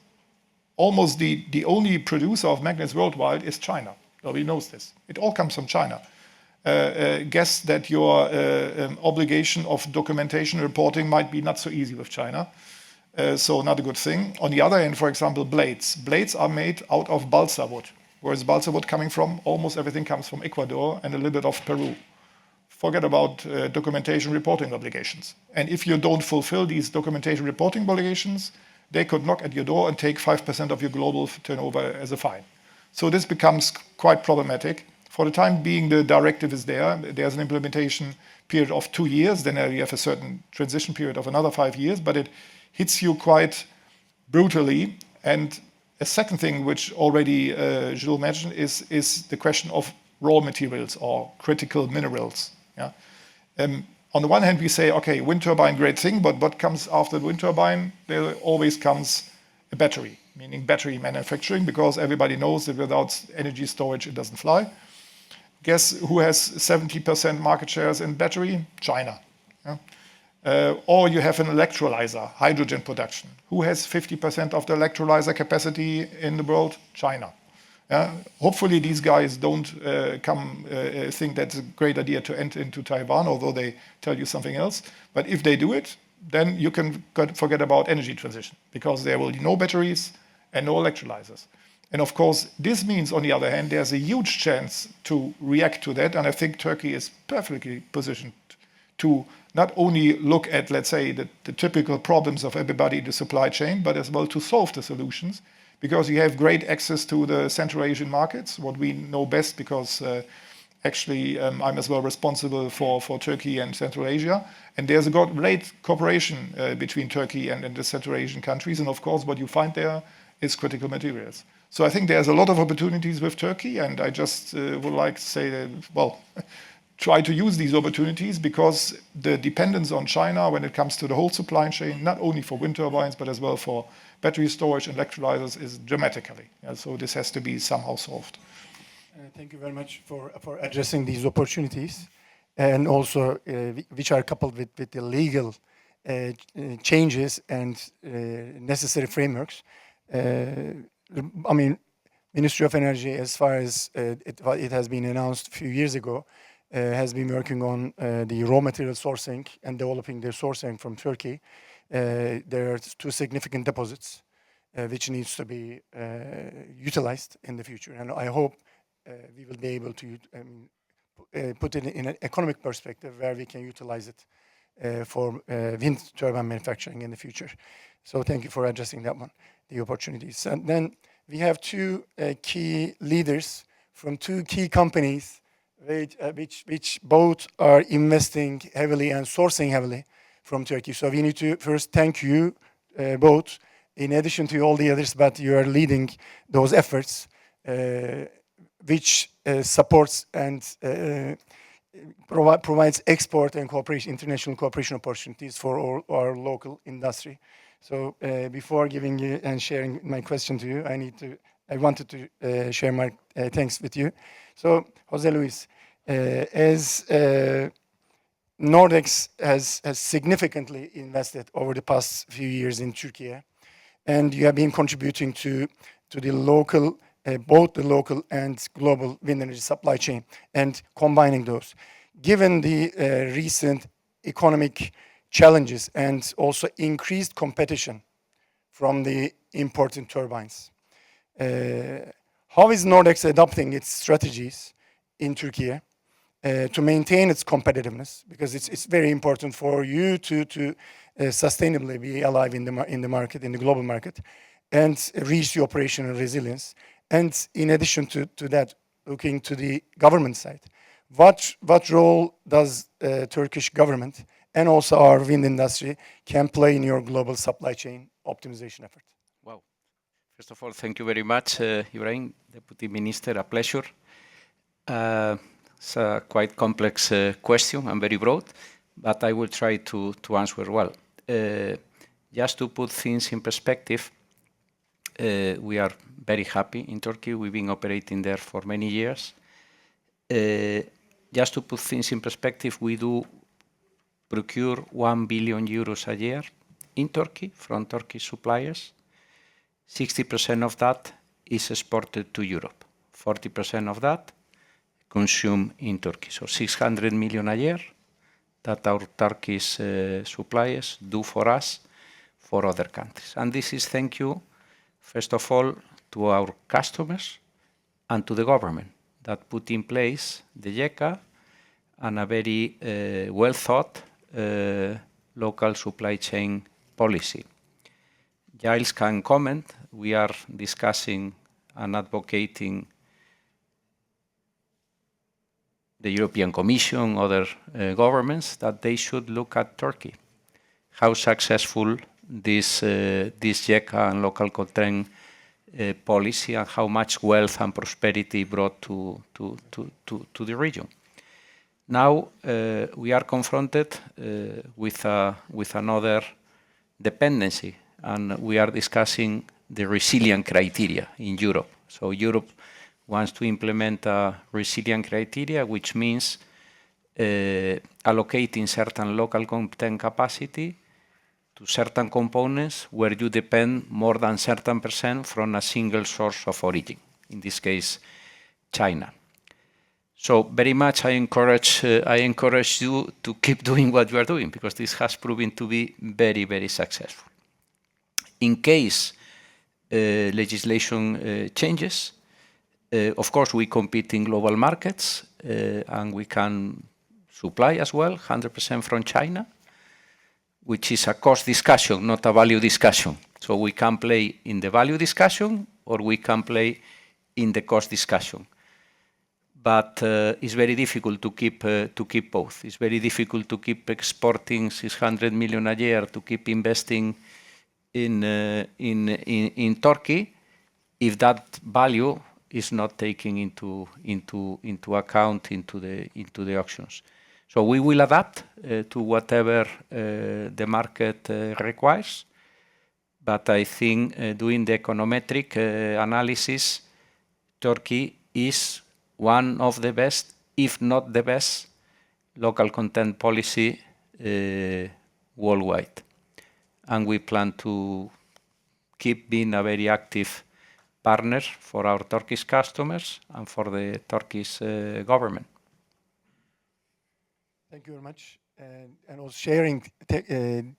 Almost the only producer of magnets worldwide is China. Nobody knows this. It all comes from China. Guess that your obligation of documentation reporting might be not so easy with China. So not a good thing. On the other hand, for example, blades. Blades are made out of balsa wood. Where is balsa wood coming from? Almost everything comes from Ecuador and a little bit of Peru. Forget about documentation reporting obligations. And if you don't fulfill these documentation reporting obligations, they could knock at your door and take 5% of your global turnover as a fine. So this becomes quite problematic. For the time being, the directive is there. There's an implementation period of 2 years. Then you have a certain transition period of another 5 years, but it hits you quite brutally. And a second thing, which already Gilles mentioned, is the question of raw materials or critical minerals. Yeah? On the one hand, we say, okay, wind turbine, great thing, but what comes after the wind turbine? There always comes a battery, meaning battery manufacturing, because everybody knows that without energy storage, it doesn't fly. Guess who has 70% market shares in battery? China. Yeah? Or you have an electrolyzer, hydrogen production. Who has 50% of the electrolyzer capacity in the world? China. Hopefully these guys don't think that's a great idea to enter into Taiwan, although they tell you something else. But if they do it, then you can forget about energy transition, because there will be no batteries and no electrolyzers. And of course, this means, on the other hand, there's a huge chance to react to that. And I think Turkey is perfectly positioned to not only look at, let's say, the typical problems of everybody in the supply chain, but as well to solve the solutions, because you have great access to the Central Asian markets, what we know best, because actually I'm as well responsible for Turkey and Central Asia. And there's a great cooperation between Turkey and the Central Asian countries. And of course, what you find there is critical materials. So I think there's a lot of opportunities with Turkey, and I just would like to say that, well, try to use these opportunities, because the dependence on China when it comes to the whole supply chain, not only for wind turbines, but as well for battery storage and electrolyzers, is dramatically. So this has to be somehow solved. Thank you very much for addressing these opportunities, and also which are coupled with the legal changes and necessary frameworks. I mean, Ministry of Energy, as far as it has been announced a few years ago, has been working on the raw material sourcing and developing their sourcing from Turkey. There are 2 significant deposits which needs to be utilized in the future. And I hope we will be able to put it in an economic perspective where we can utilize it for wind turbine manufacturing in the future. So thank you for addressing that one, the opportunities. And then we have 2 key leaders from 2 key companies which both are investing heavily and sourcing heavily from Turkey. So we need to first thank you both, in addition to all the others, but you are leading those efforts, which supports and provides export and cooperation, international cooperation opportunities for all our local industry. So before giving you and sharing my question to you, I wanted to share my thanks with you. So Jose Luis, as Nordex has significantly invested over the past few years in Türkiye, and you have been contributing to the local, both the local and global wind energy supply chain, and combining those. Given the recent economic challenges and also increased competition from the imported turbines, how is Nordex adopting its strategies in Türkiye to maintain its competitiveness? Because it's very important for you to sustainably be alive in the market, in the global market, and reach the operational resilience. And in addition to that, looking to the government side, what role does Turkish government and also our wind industry can play in your global supply chain optimization effort? Well, First of all, thank you very much, Ibrahim, Deputy Minister, a pleasure. It's a quite complex question and very broad, but I will try to answer well. Just to put things in perspective, we are very happy in Turkey. We've been operating there for many years. Just to put things in perspective, we do procure 1 billion euros a year in Turkey from Turkish suppliers. 60% of that is exported to Europe. 40% of that consumed in Turkey. So 600 million a year that our Turkish suppliers do for us, for other countries. And this is thank you, first of all, to our customers and to the government that put in place the JECA and a very well thought local supply chain policy. Giles can comment. We are discussing and advocating the European Commission, other governments, that they should look at Turkey, how successful this JECA and local content policy and how much wealth and prosperity brought to the region. Now we are confronted with another dependency, and we are discussing the resilient criteria in Europe. So Europe wants to implement a resilient criteria, which means allocating certain local content capacity to certain components where you depend more than certain % from a single source of origin, in this case, China. So very much I encourage you to keep doing what you are doing, because this has proven to be very, very successful. In case legislation changes, of course we compete in global markets and we can supply as well 100% from China, which is a cost discussion, not a value discussion. So we can play in the value discussion or we can play in the cost discussion. But it's very difficult to keep both. It's very difficult to keep exporting 600 million a year, to keep investing in Turkey, if that value is not taken into account into the auctions. So we will adapt to whatever the market requires. But I think doing the econometric analysis, Turkey is one of the best, if not the best, local content policy worldwide. And we plan to keep being a very active partner for our Turkish customers and for the Turkish government. Thank you very much. And also sharing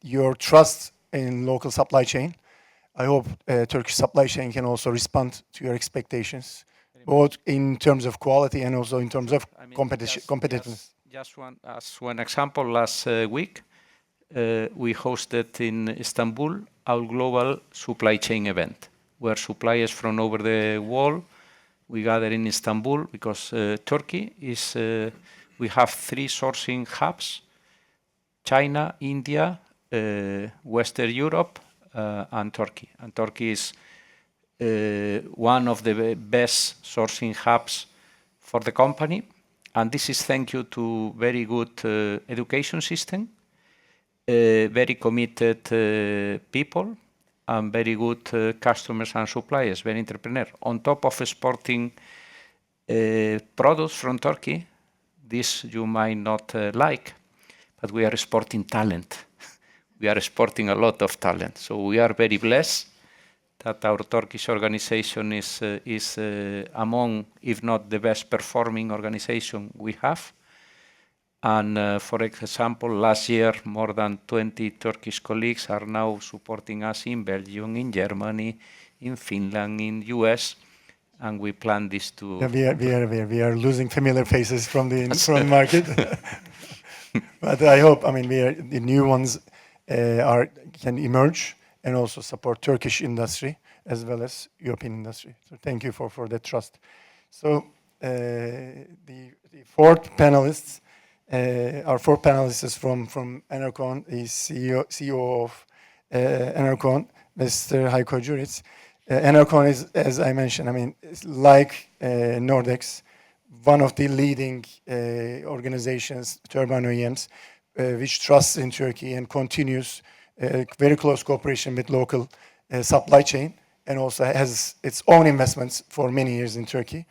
your trust in local supply chain. I hope Turkish supply chain can also respond to your expectations, both in terms of quality and also in terms of competitiveness. Just one example, last week, we hosted in Istanbul our global supply chain event, where suppliers from over the world, we gather in Istanbul because Turkey is, we have 3 sourcing hubs, China, India, Western Europe, and Turkey. And Turkey is one of the best sourcing hubs for the company. And this is thank you to very good education system, very committed people, and very good customers and suppliers, very entrepreneur. On top of exporting products from Turkey, this you might not like, but we are exporting talent. We are exporting a lot of talent. So we are very blessed that our Turkish organization is among, if not the best performing organization we have. And for example, last year, more than 20 Turkish colleagues are now supporting us in Belgium, in Germany, in Finland, in US, and we plan this to... Yeah, we are losing familiar faces from the market. But I hope, I mean, the new ones can emerge and also support Turkish industry as well as European industry. So thank you for that trust. So the 4th panelists, our 4th panelist is from Enercon, the CEO of Enercon, Mr. Heiko Juritz. Enercon is, as I mentioned, I mean, it's like Nordex, one of the leading organizations, turbine OEMs, which trusts in Turkey and continues very close cooperation with local supply chain, and also has its own investments for many years in Turkey.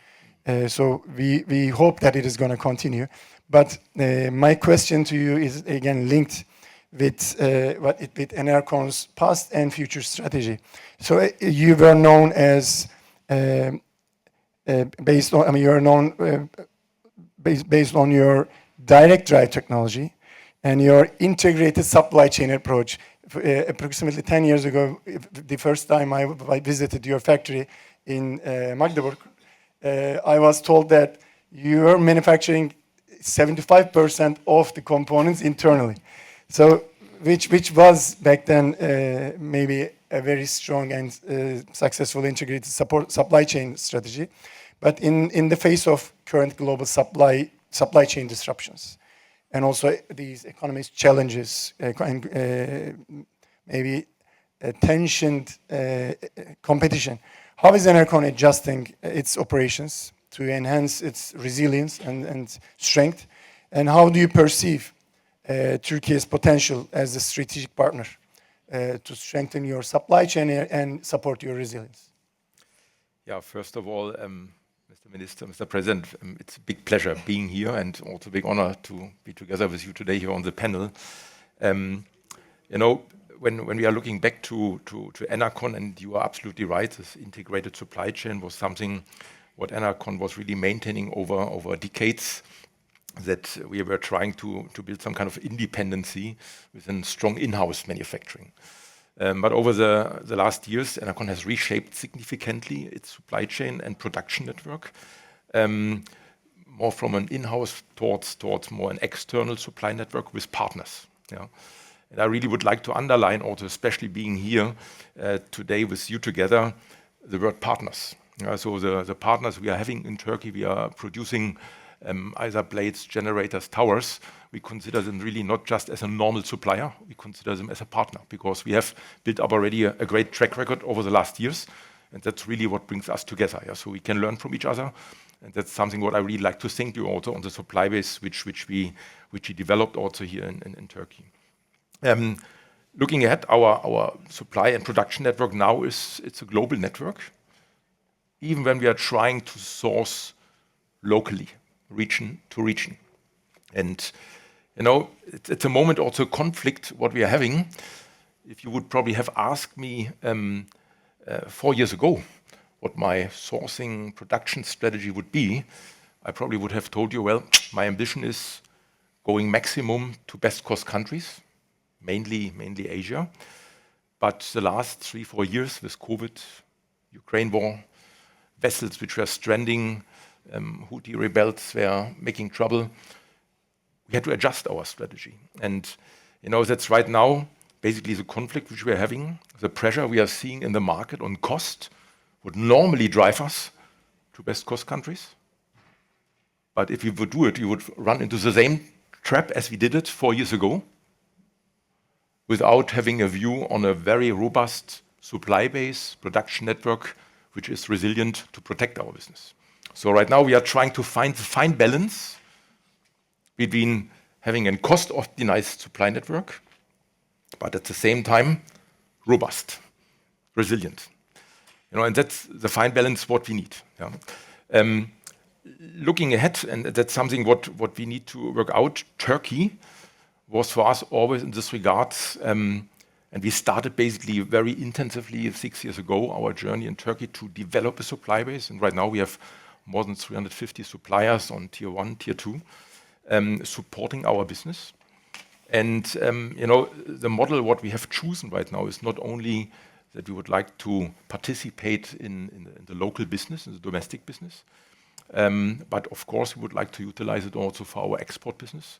So we hope that it is going to continue. But my question to you is again linked with with Enercon's past and future strategy. So you were known as based on, I mean, you are known based on your direct drive technology and your integrated supply chain approach. Approximately 10 years ago, the first time I visited your factory in Magdeburg, I was told that you are manufacturing 75% of the components internally. So, which was back then maybe a very strong and successful integrated supply chain strategy. But in the face of current global supply chain disruptions, and also these economic challenges, maybe tensioned competition, how is Enercon adjusting its operations to enhance its resilience and strength? And how do you perceive Turkey's potential as a strategic partner to strengthen your supply chain and support your resilience? Yeah, first of all, Mr. Minister, Mr. President, it's a big pleasure being here and also a big honor to be together with you today here on the panel. You know, when we are looking back to Enercon, and you are absolutely right, this integrated supply chain was something what Enercon was really maintaining over decades, that we were trying to build some kind of independency within strong in-house manufacturing. But over the last years, Enercon has reshaped significantly its supply chain and production network, more from an in-house towards more an external supply network with partners. Yeah. And I really would like to underline also, especially being here today with you together, the word partners. So the partners we are having in Turkey, we are producing either blades, generators, towers. We consider them really not just as a normal supplier, we consider them as a partner, because we have built up already a great track record over the last years, and that's really what brings us together. Yeah? So we can learn from each other, and that's something what I really like to thank you also on the supply base which we developed also here in Turkey. Looking at our supply and production network now, it's a global network, even when we are trying to source locally, region to region. And you know, it's a moment also conflict what we are having. If you would probably have asked me 4 years ago what my sourcing production strategy would be, I probably would have told you, well, my ambition is going maximum to best cost countries, mainly Asia. But the last 3-4 years with COVID, Ukraine war, vessels which were stranding, Houthi rebels were making trouble, we had to adjust our strategy. And you know, that's right now basically the conflict which we are having, the pressure we are seeing in the market on cost would normally drive us to best cost countries. But if you would do it, you would run into the same trap as we did it 4 years ago, without having a view on a very robust supply base, production network, which is resilient to protect our business. So right now we are trying to find the fine balance between having a cost-optimized supply network, but at the same time, robust, resilient. You know, and that's the fine balance what we need. Yeah. Looking ahead, and that's something what we need to work out, Turkey was for us always in this regard, and we started basically very intensively 6 years ago, our journey in Turkey to develop a supply base. And right now we have more than 350 suppliers on tier 1, tier 2, supporting our business. And you know, the model what we have chosen right now is not only that we would like to participate in the local business, in the domestic business, but of course we would like to utilize it also for our export business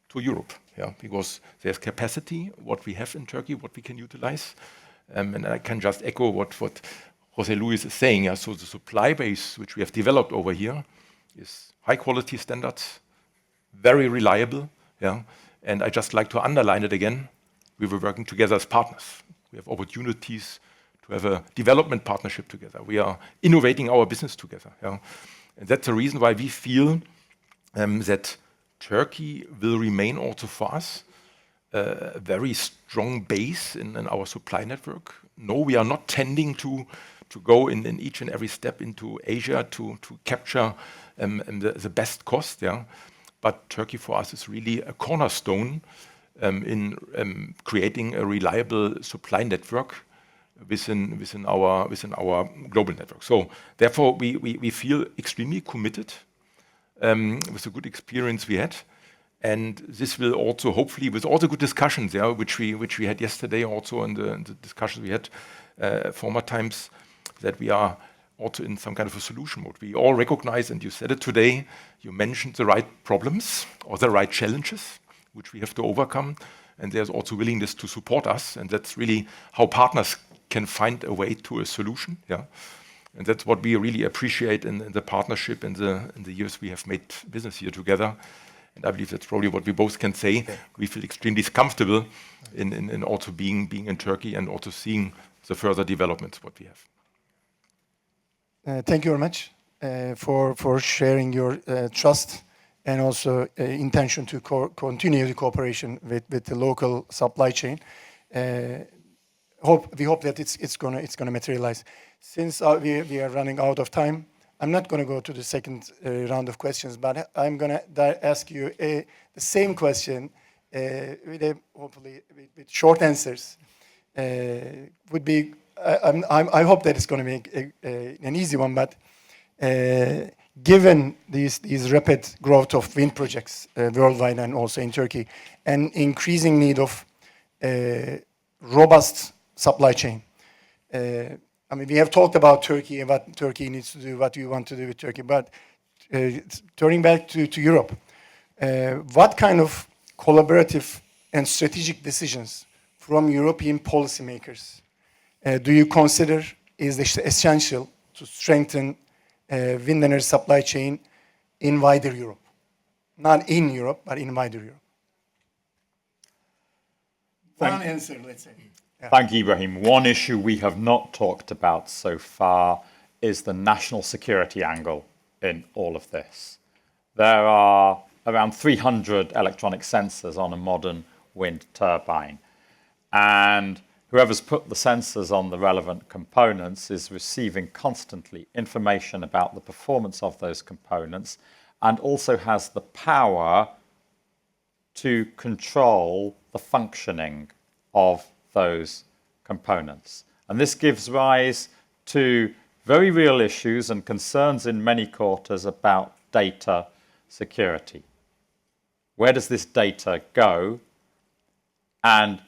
to Europe, yeah, because there's capacity, what we have in Turkey, what we can utilize. And I can just echo what Jose Luis is saying. Yeah? So the supply base which we have developed over here is high quality standards, very reliable. Yeah? And I just like to underline it again, we were working together as partners. We have opportunities to have a development partnership together. We are innovating our business together. Yeah? And that's the reason why we feel that Turkey will remain also for us a very strong base in our supply network. No, we are not tending to go in each and every step into Asia to capture the best cost. Yeah? But Turkey for us is really a cornerstone in creating a reliable supply network within our global network. So therefore, we feel extremely committed with the good experience we had. And this will also, hopefully, with all the good discussions, yeah, which we had yesterday also in the discussions we had former times, that we are also in some kind of a solution mode. We all recognize, and you said it today, you mentioned the right problems or the right challenges, which we have to overcome. And there's also willingness to support us. And that's really how partners can find a way to a solution. Yeah. And that's what we really appreciate in the partnership in the years we have made business here together. And I believe that's probably what we both can say. Yeah. We feel extremely comfortable in also being in Turkey and also seeing the further developments what we have. Thank you very much for sharing your trust and also intention to continue the cooperation with the local supply chain. We hope that it's gonna materialize. Since we are running out of time, I'm not going to go to the second round of questions, but I'm going to ask you the same question hopefully with short answers. Would be I hope that it's going to be an easy one, but given these rapid growth of wind projects worldwide and also in Turkey, and increasing need of robust supply chain. I mean, we have talked about Turkey and what Turkey needs to do, what you want to do with Turkey, but turning back to Europe, what kind of collaborative and strategic decisions from European policymakers do you consider is essential to strengthen wind energy supply chain in wider Europe? Not in Europe, but in wider Europe. One answer, let's say. Yeah. Thank you, Ibrahim. One issue we have not talked about so far is the national security angle in all of this. There are around 300 electronic sensors on a modern wind turbine. And whoever's put the sensors on the relevant components is receiving constantly information about the performance of those components and also has the power to control the functioning of those components. And this gives rise to very real issues and concerns in many quarters about data security. Where does this data go? And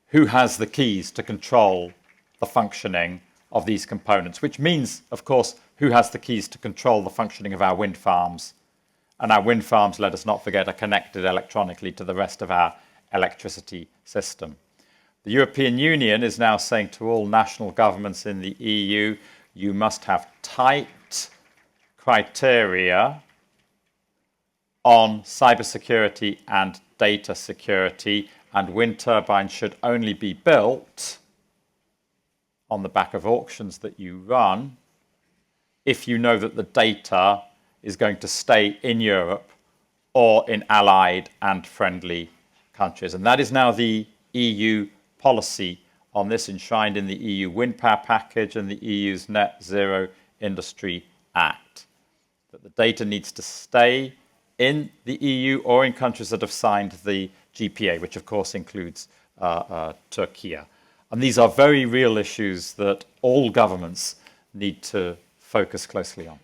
who has the keys to control the functioning of these components? Which means, of course, who has the keys to control the functioning of our wind farms? And our wind farms, let us not forget, are connected electronically to the rest of our electricity system. The European Union is now saying to all national governments in the EU, you must have tight criteria on cybersecurity and data security, and wind turbines should only be built on the back of auctions that you run if you know that the data is going to stay in Europe or in allied and friendly countries. And that is now the EU policy on this, enshrined in the EU Wind Power Package and the EU's Net Zero Industry Act. That the data needs to stay in the EU or in countries that have signed the GPA, which of course includes Turkey. And these are very real issues that all governments need to focus closely on.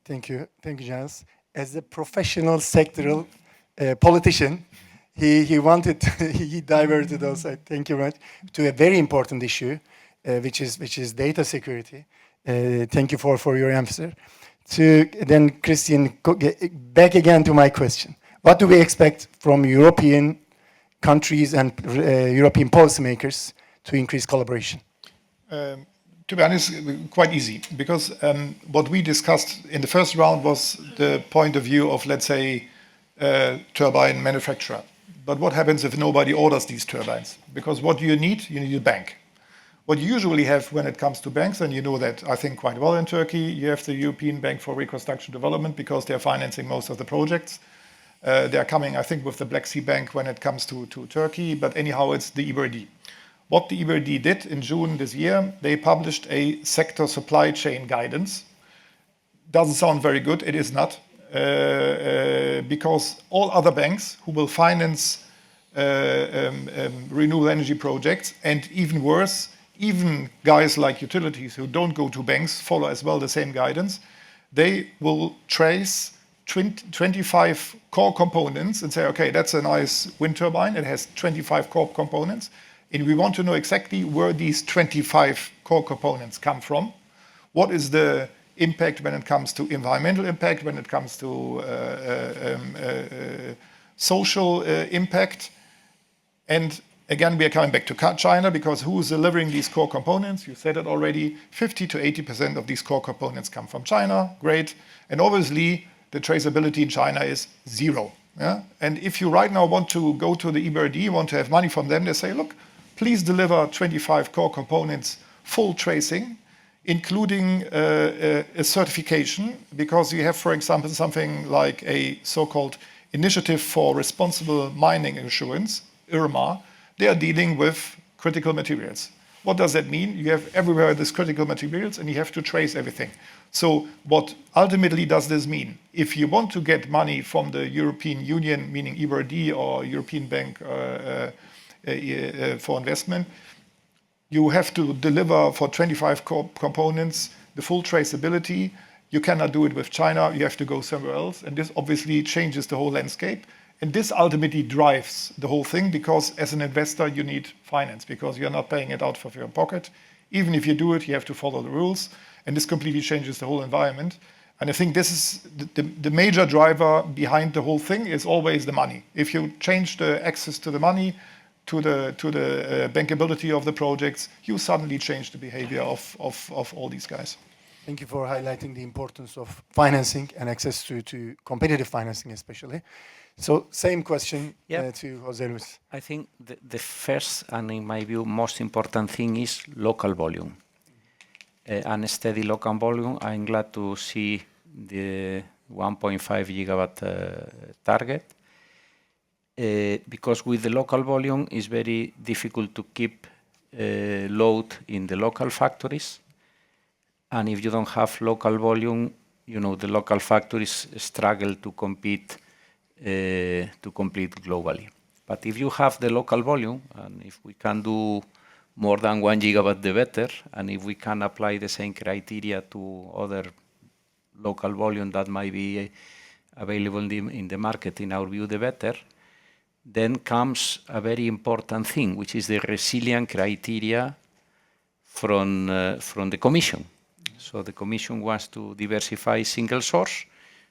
Thank you, Giles. As a professional sectoral politician, he diverted us, thank you very much, to a very important issue, which is data security. Thank you for your answer. Then, Christian, back again to my question. What do we expect from European countries and European policymakers to increase collaboration? To be honest, quite easy, because what we discussed in the first round was the point of view of, let's say, turbine manufacturer. But what happens if nobody orders these turbines? Because what do you need? You need a bank. What you usually have when it comes to banks, and you know that I think quite well in Turkey, you have the European Bank for Reconstruction Development because they're financing most of the projects. They're coming, I think, with the Black Sea Bank when it comes to Turkey, but anyhow, it's the EBRD. What the EBRD did in June this year, they published a sector supply chain guidance. Doesn't sound very good, it is not, because all other banks who will finance renewable energy projects, and even worse, even guys like utilities who don't go to banks follow as well the same guidance. They will trace 25 core components and say, okay, that's a nice wind turbine. It has 25 core components. And we want to know exactly where these 25 core components come from. What is the impact when it comes to environmental impact, when it comes to social impact. And again, we are coming back to China, because who is delivering these core components? You said it already, 50 to 80% of these core components come from China. Great. And obviously, the traceability in China is zero. Yeah? And if you right now want to go to the EBRD, want to have money from them, they say, look, please deliver 25 core components, full tracing, including a certification, because you have, for example, something like a so-called Initiative for Responsible Mining Assurance, IRMA. They are dealing with critical materials. What does that mean? You have everywhere these critical materials and you have to trace everything. So what ultimately does this mean? If you want to get money from the European Union, meaning EBRD or European Bank for Investment, you have to deliver for 25 components the full traceability. You cannot do it with China. You have to go somewhere else. And this obviously changes the whole landscape. And this ultimately drives the whole thing, because as an investor, you need finance, because you're not paying it out of your pocket. Even if you do it, you have to follow the rules. And this completely changes the whole environment. And I think this is the major driver behind the whole thing is always the money. If you change the access to the money, to the bankability of the projects, you suddenly change the behavior of all these guys. Thank you for highlighting the importance of financing and access to competitive financing, especially. So, same question to Jose Luis. I think the first, and in my view, most important thing is local volume. And steady local volume. I'm glad to see the 1.5 gigawatt target. Because with the local volume, it's very difficult to keep load in the local factories. And if you don't have local volume, you know, the local factories struggle to compete globally. But if you have the local volume, and if we can do more than 1 gigawatt, the better, and if we can apply the same criteria to other local volume that might be available in the market, in our view, the better, then comes a very important thing, which is the resilient criteria from the Commission. So the Commission wants to diversify single source.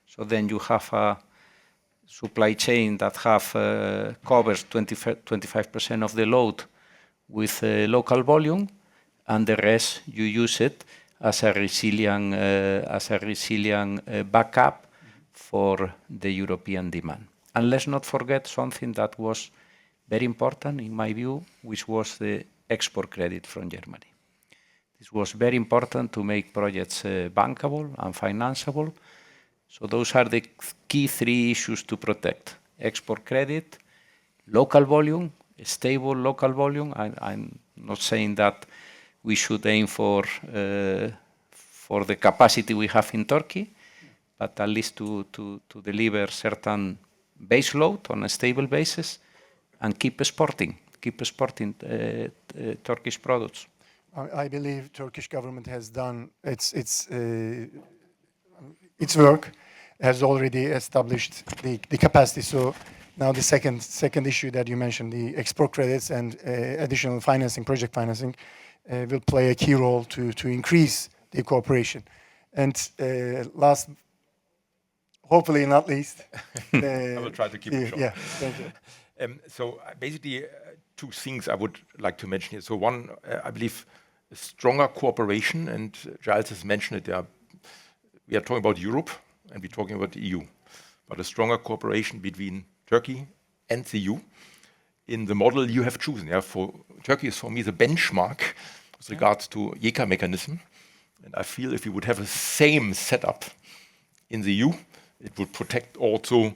So then you have a supply chain that covers 25% of the load with local volume, and the rest you use it as a resilient backup for the European demand. And let's not forget something that was very important in my view, which was the export credit from Germany. This was very important to make projects bankable and financeable. So those are the key three issues to protect: export credit, local volume, stable local volume. I'm not saying that we should aim for the capacity we have in Turkey, but at least to deliver certain base load on a stable basis, and keep exporting Turkish products. I believe Turkish government has done its work, has already established the capacity. So now the second issue that you mentioned, the export credits and additional financing, project financing, will play a key role to increase the cooperation. And last, hopefully not least, I will try to keep it short. Yeah, thank you. So basically, two things I would like to mention here. So one, I believe, a stronger cooperation, and Giles has mentioned it. We are talking about Europe, and we're talking about the EU, but a stronger cooperation between Turkey and the EU in the model you have chosen. Yeah, for Turkey is for me the benchmark. with regards to ECA mechanism. And I feel if we would have the same setup in the EU, it would protect also,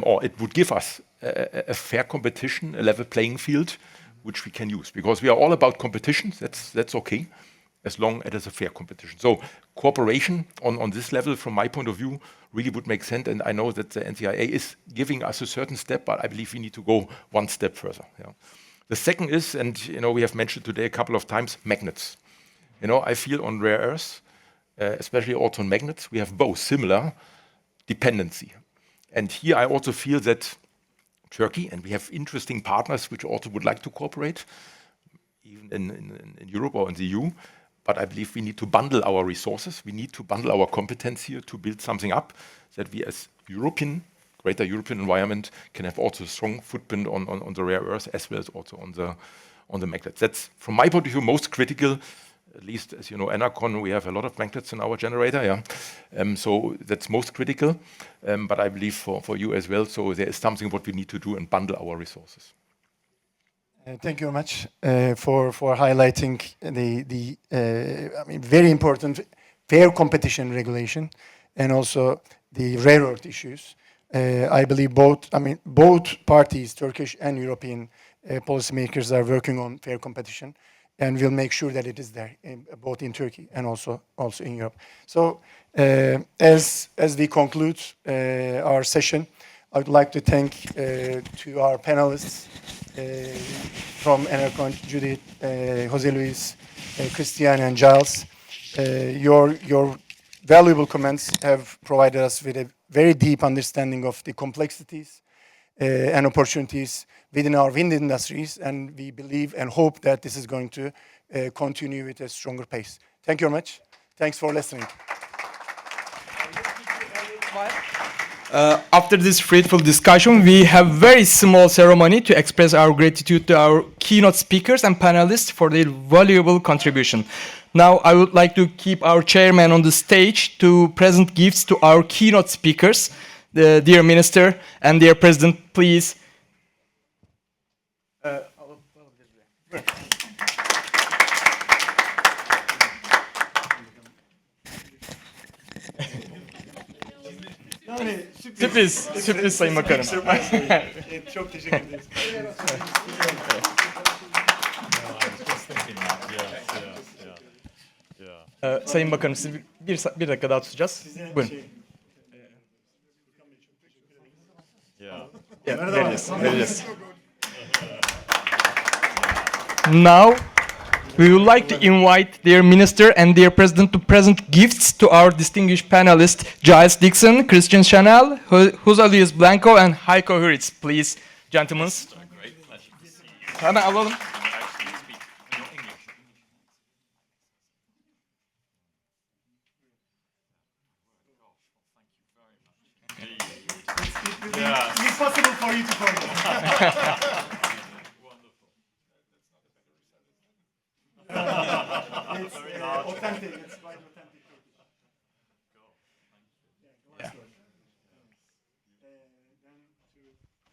or it would give us a fair competition, a level playing field, which we can use. Because we are all about competition, that's okay, as long as it is a fair competition. So cooperation on this level, from my point of view, really would make sense. And I know that the NCIA is giving us a certain step, but I believe we need to go one step further. Yeah. The second is, and we have mentioned today a couple of times, magnets. I feel on rare earths, especially also on magnets, we have both similar dependency. And here I also feel that Turkey, and we have interesting partners which also would like to cooperate, even in Europe or in the EU, but I believe we need to bundle our resources. We need to bundle our competence here to build something up that we as greater European environment can have also a strong footprint on the rare earths as well as also on the magnets. That's, from my point of view, most critical. At least, as you know, Enercon, we have a lot of magnets in our generator, yeah. So that's most critical, but I believe for you as well. So there is something what we need to do and bundle our resources. Thank you very much for highlighting the very important fair competition regulation and also the rare earth issues. I believe both parties, Turkish and European policymakers, are working on fair competition. And we'll make sure that it is there, both in Turkey and also in Europe. So, as we conclude our session, I would like to thank to our panelists from Enercon, Judith, Jose Luis, Christian, and Giles. Your valuable comments have provided us with a very deep understanding of the complexities and opportunities within our wind industries, and we believe and hope that this is going to continue with a stronger pace. Thank you very much. Thanks for listening. After this fruitful discussion, we have very small ceremony to express our gratitude to our keynote speakers and panelists for their valuable contribution. Now, I would like to keep our chairman on the stage to present gifts to our keynote speakers, the dear minister and dear president, please. Sürpriz Sayın Bakanım. Çok teşekkür ederiz. Sayın Bakanım, sizi bir dakika daha tutacağız. Buyurun. Vereceğiz. Now, we would like to invite their minister and their president to present gifts to our distinguished panelists, Giles Dickson, Christian Chanel, Jose Luis Blanco, and Heiko Juritz. Please, gentlemen. Hemen alalım. It's possible for you to comment. It's authentic. It's quite authentic. Yeah.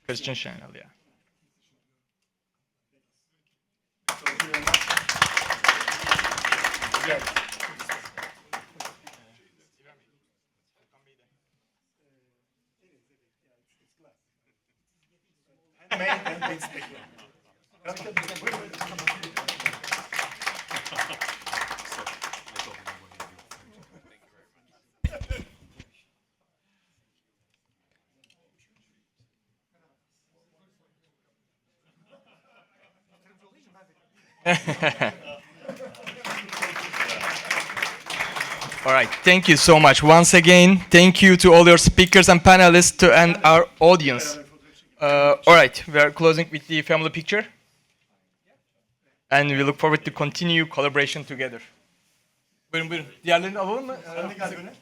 Christian Chanel, yeah. All right, thank you so much. Once again, thank you to all your speakers and panelists and our audience. All right, we are closing with the family picture. And we look forward to continue collaboration together. Buyurun. Diğerlerini alalım mı? Sen de gel böyle.